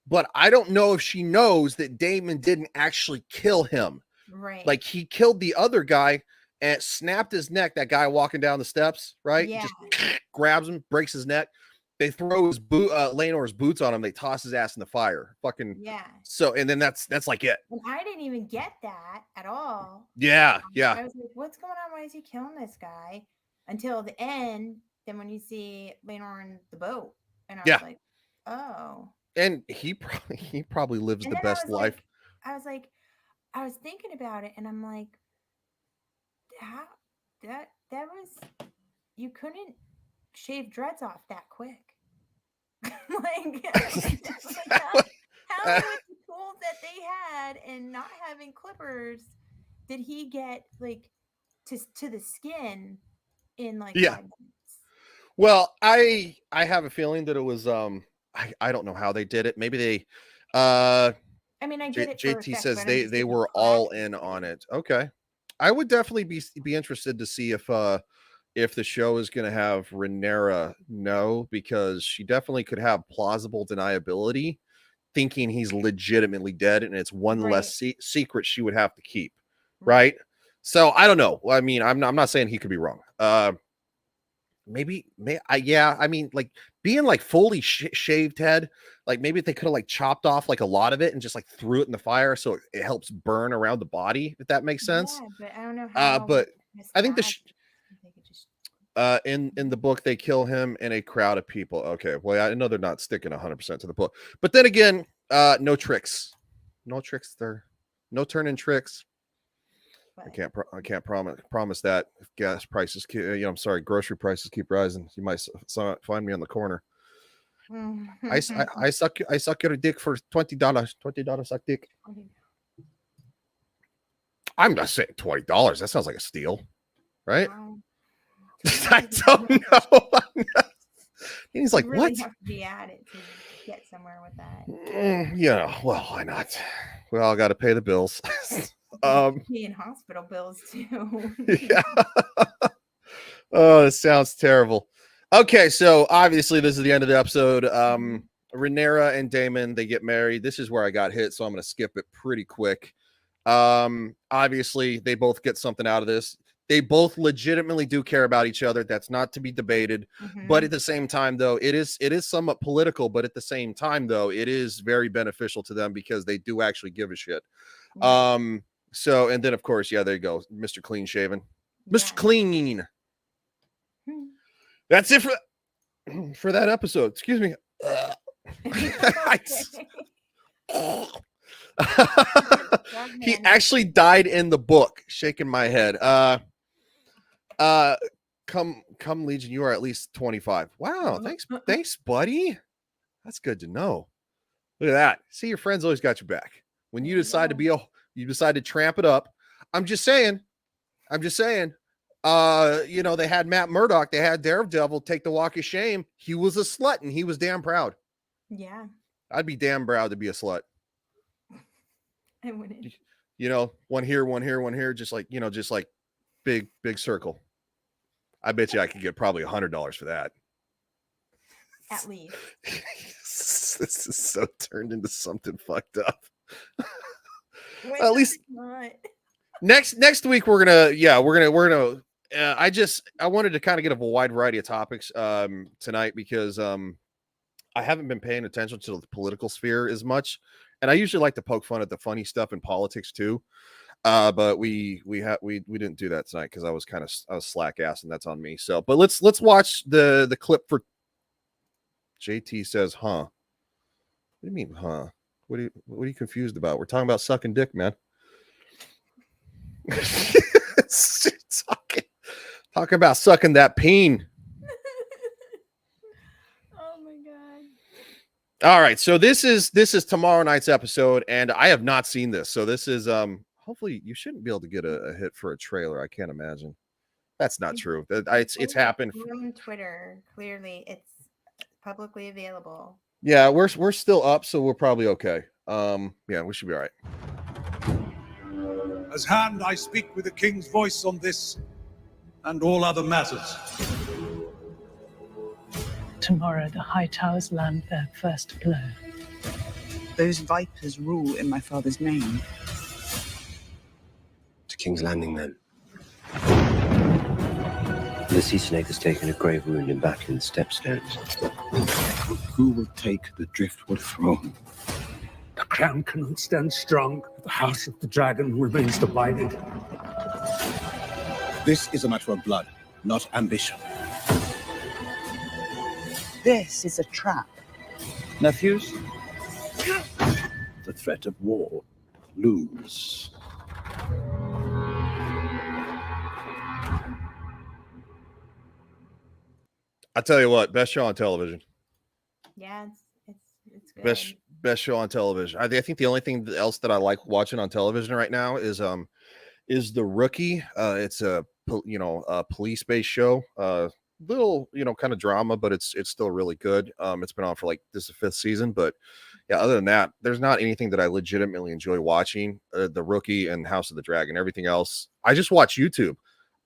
But I don't know if she knows that Damon didn't actually kill him. Right. Like he killed the other guy and snapped his neck. That guy walking down the steps, right? Yeah. Just grabs him, breaks his neck. They throw his Lenore's boots on him. They toss his ass in the fire. Fucking yeah. So, and then that's like it. And I didn't even get that at all. Yeah, yeah. I was like, "What's going on? Why is he killing this guy?" Until the end. Then when you see Lenore in the boat, and I was like, "Oh." And he probably lives the best life. I was thinking about it, and I'm like, how that was, you couldn't shave dreads off that quick. like how with the tools that they had and not having clippers did he get to the skin in 5 minutes? Well, I have a feeling that it was I don't know how they did it. Maybe they I mean, I get it. JT says they were all in on it. Okay. I would definitely be interested to see if the show is going to have Rhaenyra know, because she definitely could have plausible deniability, thinking he's legitimately dead, and it's one less secret she would have to keep, right? So I don't know. I mean, I'm not saying he could be wrong. Maybe I mean, like being like fully shaved head, like maybe they could have like chopped off like a lot of it and just like threw it in the fire so it helps burn around the body, if that makes sense. Yeah, but I don't know how. But I think in the book they kill him in a crowd of people. Okay, well I know they're not sticking 100% to the book, but then again, no tricks there, no turning tricks. I can't promise that if gas prices, grocery prices keep rising, you might find me on the corner. I suck your dick for $20. $20 suck dick. I'm not saying $20. That sounds like a steal, right? I don't know. He's like, really what? have to be at it to get somewhere with that. Yeah. Well, why not? We all got to pay the bills. Paying hospital bills too. Yeah. Oh, it sounds terrible. Okay, so obviously this is the end of the episode. Rhaenyra and Damon, they get married. This is where I got hit, so I'm going to skip it pretty quick. Obviously they both get something out of this. They both legitimately do care about each other. That's not to be debated. But at the same time, though, it is somewhat political. But at the same time, though, it is very beneficial to them because they do actually give a shit. So, and then of course, yeah, there you go, Mr. Clean Shaven, Mr. Clean. That's it for that episode. Excuse me. He actually died in the book. Shaking my head. Come Legion, you are at least 25. Wow, thanks buddy, that's good to know. Look at that. See, your friends always got your back when you decide you decide to tramp it up. I'm just saying they had Matt Murdock, they had Daredevil take the walk of shame. He was a slut and he was damn proud. Yeah, I'd be damn proud to be a slut. I wouldn't. One here, just like big circle. I bet you I could get probably $100 for that. At least. This is so turned into something fucked up. Wait, At least not. next week we're gonna I wanted to kind of get a wide variety of topics tonight because I haven't been paying attention to the political sphere as much, and I usually like to poke fun at the funny stuff in politics too. But we didn't do that tonight because I was slack ass, and that's on me. So, but let's watch the clip for JT says, "Huh? What do you mean, huh? What are you confused about? We're talking about sucking dick, man." talking about sucking that peen. Oh my god. All right, so this is tomorrow night's episode, and I have not seen this. So this is hopefully you shouldn't be able to get a hit for a trailer. I can't imagine. That's not true. It's happened. On Twitter, clearly it's publicly available. Yeah, we're still up, so we're probably okay. Yeah, we should be all right. As hand, I speak with the king's voice on this and all other matters. Tomorrow, the High Towers land their first blow. Those vipers rule in my father's name. To King's Landing, then. The sea snake has taken a grave wound in battling the stepstones. Who will take the driftwood throne? The crown cannot stand strong. The house of the dragon remains divided. This is a matter of blood, not ambition. This is a trap. Nephews? The threat of war looms. I tell you what, best show on television. Yeah, it's good. Best show on television. I think the only thing else that I like watching on television right now is The Rookie. It's a police based show. Little kind of drama, but it's still really good. It's been on for like this is the 5th season, but yeah, other than that, there's not anything that I legitimately enjoy watching. The Rookie and House of the Dragon. Everything else, I just watch YouTube.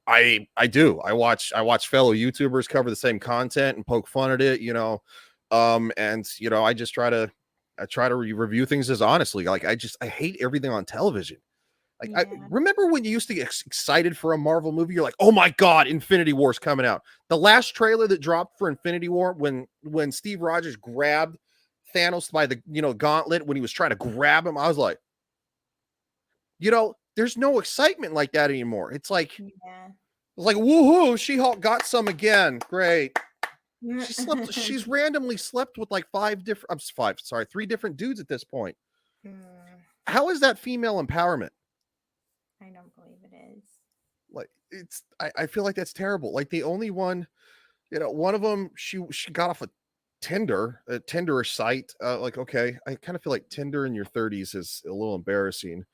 I do. I watch fellow YouTubers cover the same content and poke fun at it, and I just try to review things as honestly. Like I hate everything on television. Like I remember when you used to get excited for a Marvel movie, you're like, "Oh my god, Infinity War's coming out." The last trailer that dropped for Infinity War when Steve Rogers grabbed Thanos by the gauntlet when he was trying to grab him, I was like, there's no excitement like that anymore. It's like, woohoo, She-Hulk got some again. Great. She's randomly slept with like 3 different dudes at this point. How is that female empowerment? I don't believe it is. Like I feel like that's terrible. Like the only one, one of them, she got off a Tinder site. Like, okay, I kind of feel like Tinder in your 30s is a little embarrassing.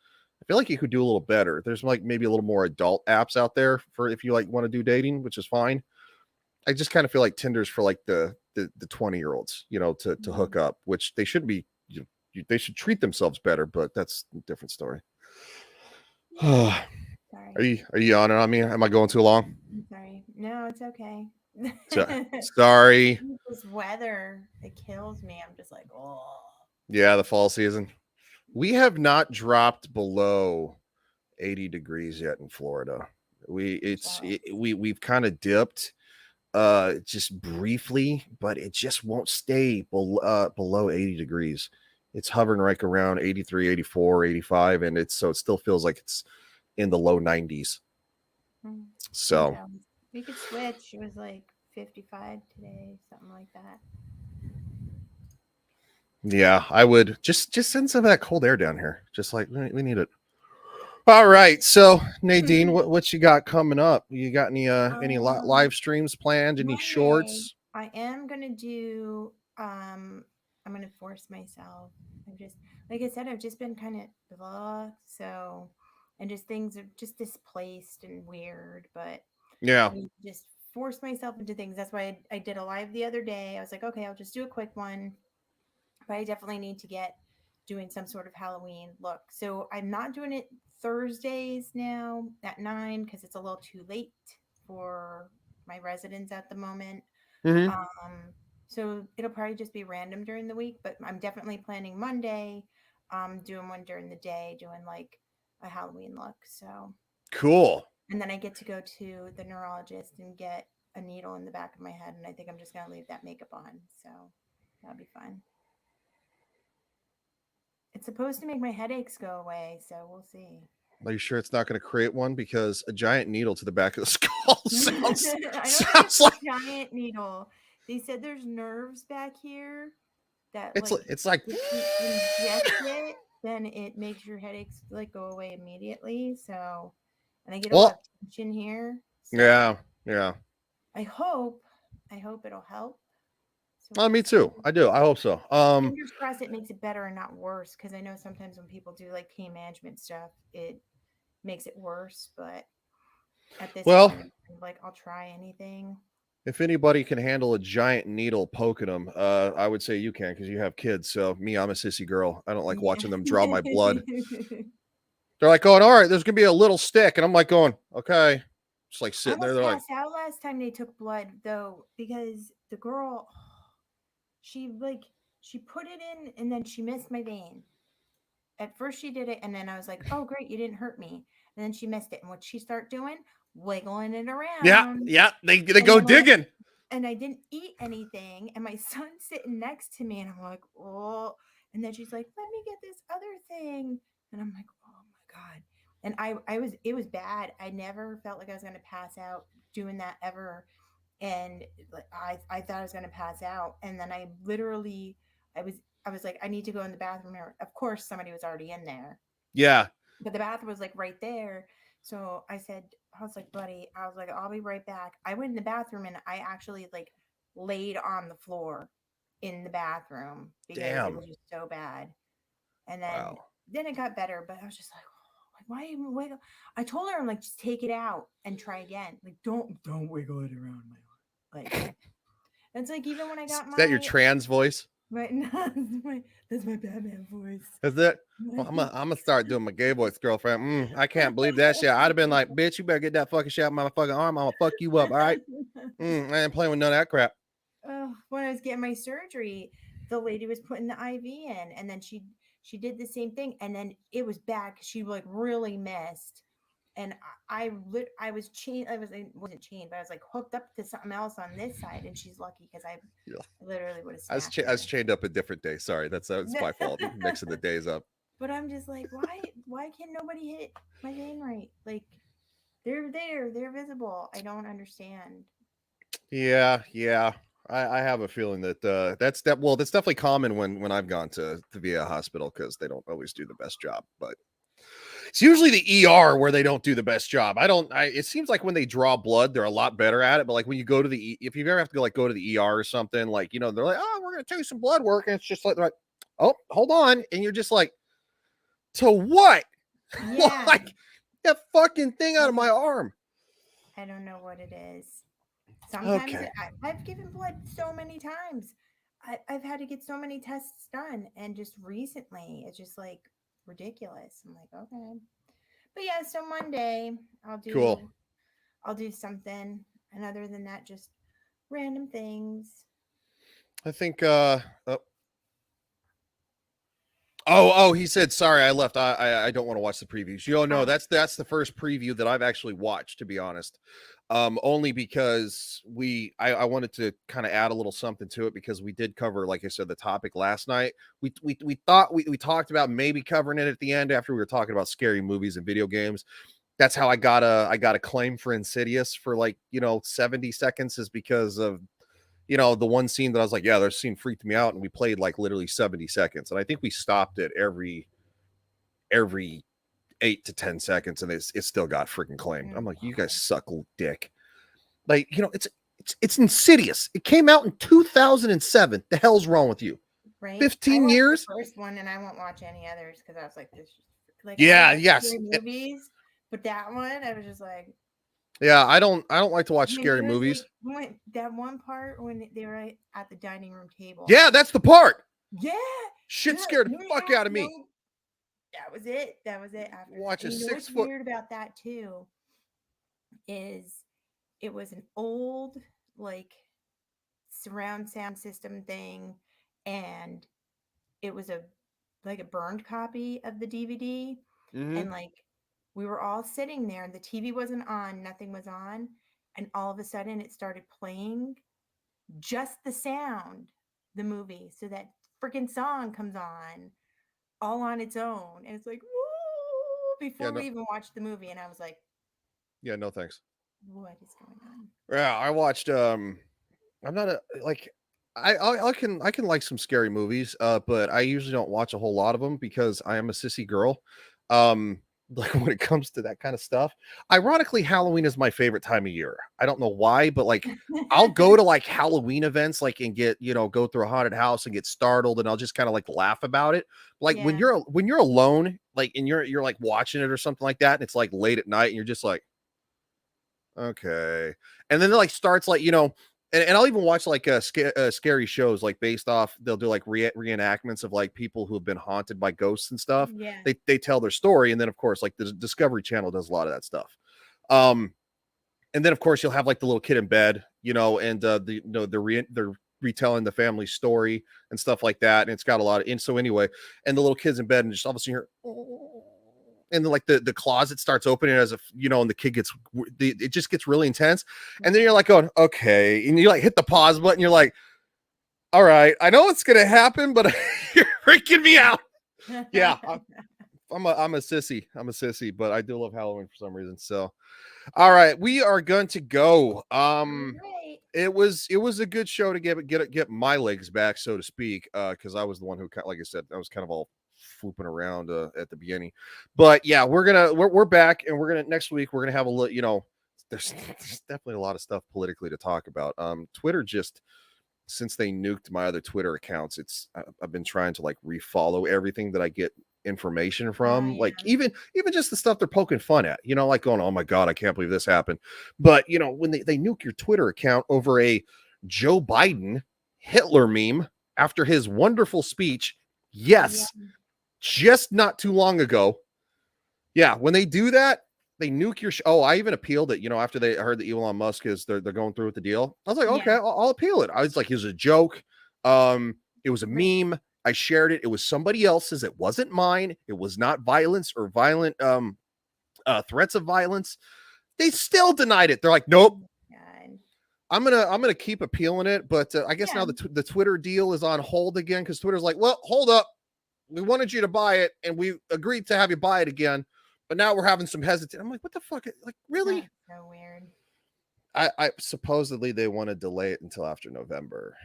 I feel like you could do a little better. There's like maybe a little more adult apps out there for if you like want to do dating, which is fine. I just kind of feel like Tinder's for like the 20-year-olds, to hook up, which they should be. They should treat themselves better, but that's a different story. Sorry. Are you yawning on me? Am I going too long? I'm sorry. No, it's okay. Sorry. This weather, it kills me. I'm just like, oh. Yeah, the fall season. We have not dropped below 80 degrees yet in Florida. We've kind of dipped just briefly, but it just won't stay below 80 degrees. It's hovering right around 83, 84, 85, and it still feels like it's in the low 90s. So we could switch. It was like 55 today, something like that. Yeah, I would just send some of that cold air down here. Just like we need it. All right, so Nadine, what you got coming up? You got any live streams planned? Any shorts? I am gonna do. I'm gonna force myself. I'm just like I said. I've just been kind of blah. So, and just things are just displaced and weird. But yeah, I just force myself into things. That's why I did a live the other day. I was like, okay, I'll just do a quick one. But I definitely need to get doing some sort of Halloween look. So I'm not doing it Thursdays now at 9 because it's a little too late for my residents at the moment. Mm-hmm. So it'll probably just be random during the week, but I'm definitely planning Monday, doing one during the day, doing like a Halloween look. So Cool. and then I get to go to the neurologist and get a needle in the back of my head, and I think I'm just gonna leave that makeup on. So that'll be fun. It's supposed to make my headaches go away, so we'll see. Are you sure it's not going to create one? Because a giant needle to the back of the skull sounds, I don't think sounds it's like a giant needle. They said there's nerves back here that it's like if you inject it, then it makes your headaches like go away immediately. So, and I get a lot of tension here. So yeah. I hope it'll help. Me too. I do. I hope so. Fingers crossed it makes it better and not worse, because I know sometimes when people do like pain management stuff, it makes it worse. But at this point, I'm like, I'll try anything. If anybody can handle a giant needle poking them, I would say you can, because you have kids. So me, I'm a sissy girl. I don't like watching them draw my blood. They're like going, all right, there's gonna be a little stick, and I'm like going, okay, just like sitting there. They're like, passed out last time they took blood though, because the girl, she put it in and then she missed my vein. At first she did it, and then I was like, oh great, you didn't hurt me. And then she missed it, and what she start doing, wiggling it around. Yeah, they go digging. And I didn't eat anything, and my son's sitting next to me, and I'm like, oh. And then she's like, let me get this other thing, and I'm like, oh my god. And it was bad. I never felt like I was going to pass out doing that ever. And I thought I was going to pass out. And then I was like, I need to go in the bathroom. Of course, somebody was already in there. Yeah. But the bathroom was like right there. So I was like, buddy, I'll be right back. I went in the bathroom and I actually like laid on the floor in the bathroom because it was just so bad. And then it got better, but I was just like, why even wiggle? I told her, I'm like, just take it out and try again. Like, don't wiggle it around my arm. Like, it's like even when I got Is that your trans voice? Right, no, that's my Batman voice. Is that? Well, I'm gonna start doing my gay voice, girlfriend. I can't believe that shit. I'd have been like, bitch, you better get that fucking shit out of my fucking arm. I'm gonna fuck you up. All right. I ain't playing with none of that crap. When I was getting my surgery, the lady was putting the IV in, and then she did the same thing, and then it was bad because she like really missed. And I was chained. I wasn't chained, but I was like hooked up to something else on this side. And she's lucky because I literally would have. I was chained up a different day. Sorry, that's my fault. Mixing the days up. But I'm just like, why can nobody hit my vein right? Like, they're there, they're visible. I don't understand. Yeah. I have a feeling that that's definitely common when I've gone to the VA hospital, because they don't always do the best job, but. It's usually the ER where they don't do the best job. It seems like when they draw blood, they're a lot better at it. But like when you go to if you ever have to go to the ER or something, like, they're like, oh, we're going to take some blood work. And it's just like, they're like, oh, hold on. And you're just like, to what? Yeah. Like that fucking thing out of my arm. I don't know what it is. Sometimes I've given blood so many times. I've had to get so many tests done. And just recently, it's just like, ridiculous. I'm like, okay, but yeah, so Monday I'll do something, and other than that, just random things. I think he said sorry I left. I don't want to watch the previews. No, that's the first preview that I've actually watched, to be honest. Only because I wanted to kind of add a little something to it, because we did cover, like I said, the topic last night. We thought we talked about maybe covering it at the end after we were talking about scary movies and video games. That's how I got a claim for Insidious for 70 seconds, is because of the one scene that I was like, yeah, that scene freaked me out, and we played like literally 70 seconds, and I think we stopped it every 8 to 10 seconds, and it still got freaking claimed. I'm like, you guys suck dick. Like, it's Insidious. It came out in 2007. The hell's wrong with you? Right? 15 years. The first one, and I won't watch any others because I was like, this. Like, yes. Movies, but that one, I was just like. Yeah, I don't like to watch scary movies. Like, that one part when they were at the dining room table. Yeah, that's the part. Yeah. Shit scared the fuck out of me. That was it. After watch a 6 foot. What's weird about that too is it was an old like surround sound system thing, and it was a burned copy of the DVD, and like we were all sitting there, and the TV wasn't on, nothing was on, and all of a sudden it started playing just the sound, the movie, so that freaking song comes on all on its own, and it's like, woo, before we even watched the movie, and I was like, yeah, no thanks. what is going on? Yeah, I watched I'm not a like I can like some scary movies, but I usually don't watch a whole lot of them because I am a sissy girl. Like when it comes to that kind of stuff. Ironically, Halloween is my favorite time of year. I don't know why, but like I'll go to like Halloween events, like and get, go through a haunted house and get startled, and I'll just kind of like laugh about it. Like when you're alone, like and you're like watching it or something like that, and it's like late at night, and you're just like, okay. And then it like starts like, and I'll even watch like scary shows like based off, they'll do like reenactments of like people who have been haunted by ghosts and stuff. Yeah. They tell their story, and then of course like the Discovery Channel does a lot of that stuff. And then of course you'll have like the little kid in bed, and they're retelling the family story and stuff like that, and it's got a lot of, and so anyway, and the little kid's in bed, and just all of a sudden and then like the closet starts opening as if, and the kid it just gets really intense. And then you're like going, okay. And you like hit the pause button. You're like, all right, I know it's going to happen, but you're freaking me out. Yeah. I'm a sissy. I'm a sissy, but I do love Halloween for some reason. So, all right, we are going to go. It was a good show to get my legs back, so to speak. Cause I was the one who, like I said, I was kind of all flooping around at the beginning, but yeah, we're back, and next week we're gonna have a little, there's definitely a lot of stuff politically to talk about. Twitter, just since they nuked my other Twitter accounts, I've been trying to like refollow everything that I get information from, like even just the stuff they're poking fun at, like going, oh my god, I can't believe this happened. But when they nuke your Twitter account over a Joe Biden Hitler meme after his wonderful speech, just not too long ago. Yeah, when they do that, they nuke your I even appealed it, after they heard that Elon Musk they're going through with the deal. I was like, okay, I'll appeal it. I was like, it was a joke. It was a meme. I shared it. It was somebody else's. It wasn't mine. It was not violence or violent threats of violence. They still denied it. They're like, nope. I'm gonna keep appealing it, but I guess now the Twitter deal is on hold again, because Twitter's like, well, hold up. We wanted you to buy it, and we agreed to have you buy it again, but now we're having some hesitation. I'm like, what the fuck? Like, really? That's so weird. I supposedly they want to delay it until after November.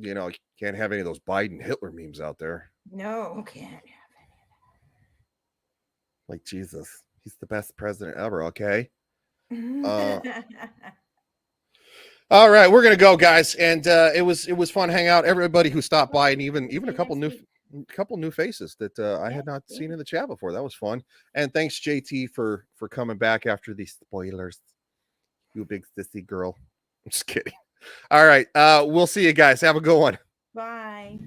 You can't have any of those Biden Hitler memes out there. No, can't have any of that. Like, Jesus, he's the best president ever. Okay. All right, we're gonna go, guys, and it was fun hanging out. Everybody who stopped by, and even a couple new faces that I had not seen in the chat before. That was fun. And thanks, JT, for coming back after these spoilers. You big sissy girl. I'm just kidding. All right, we'll see you guys. Have a good one. Bye.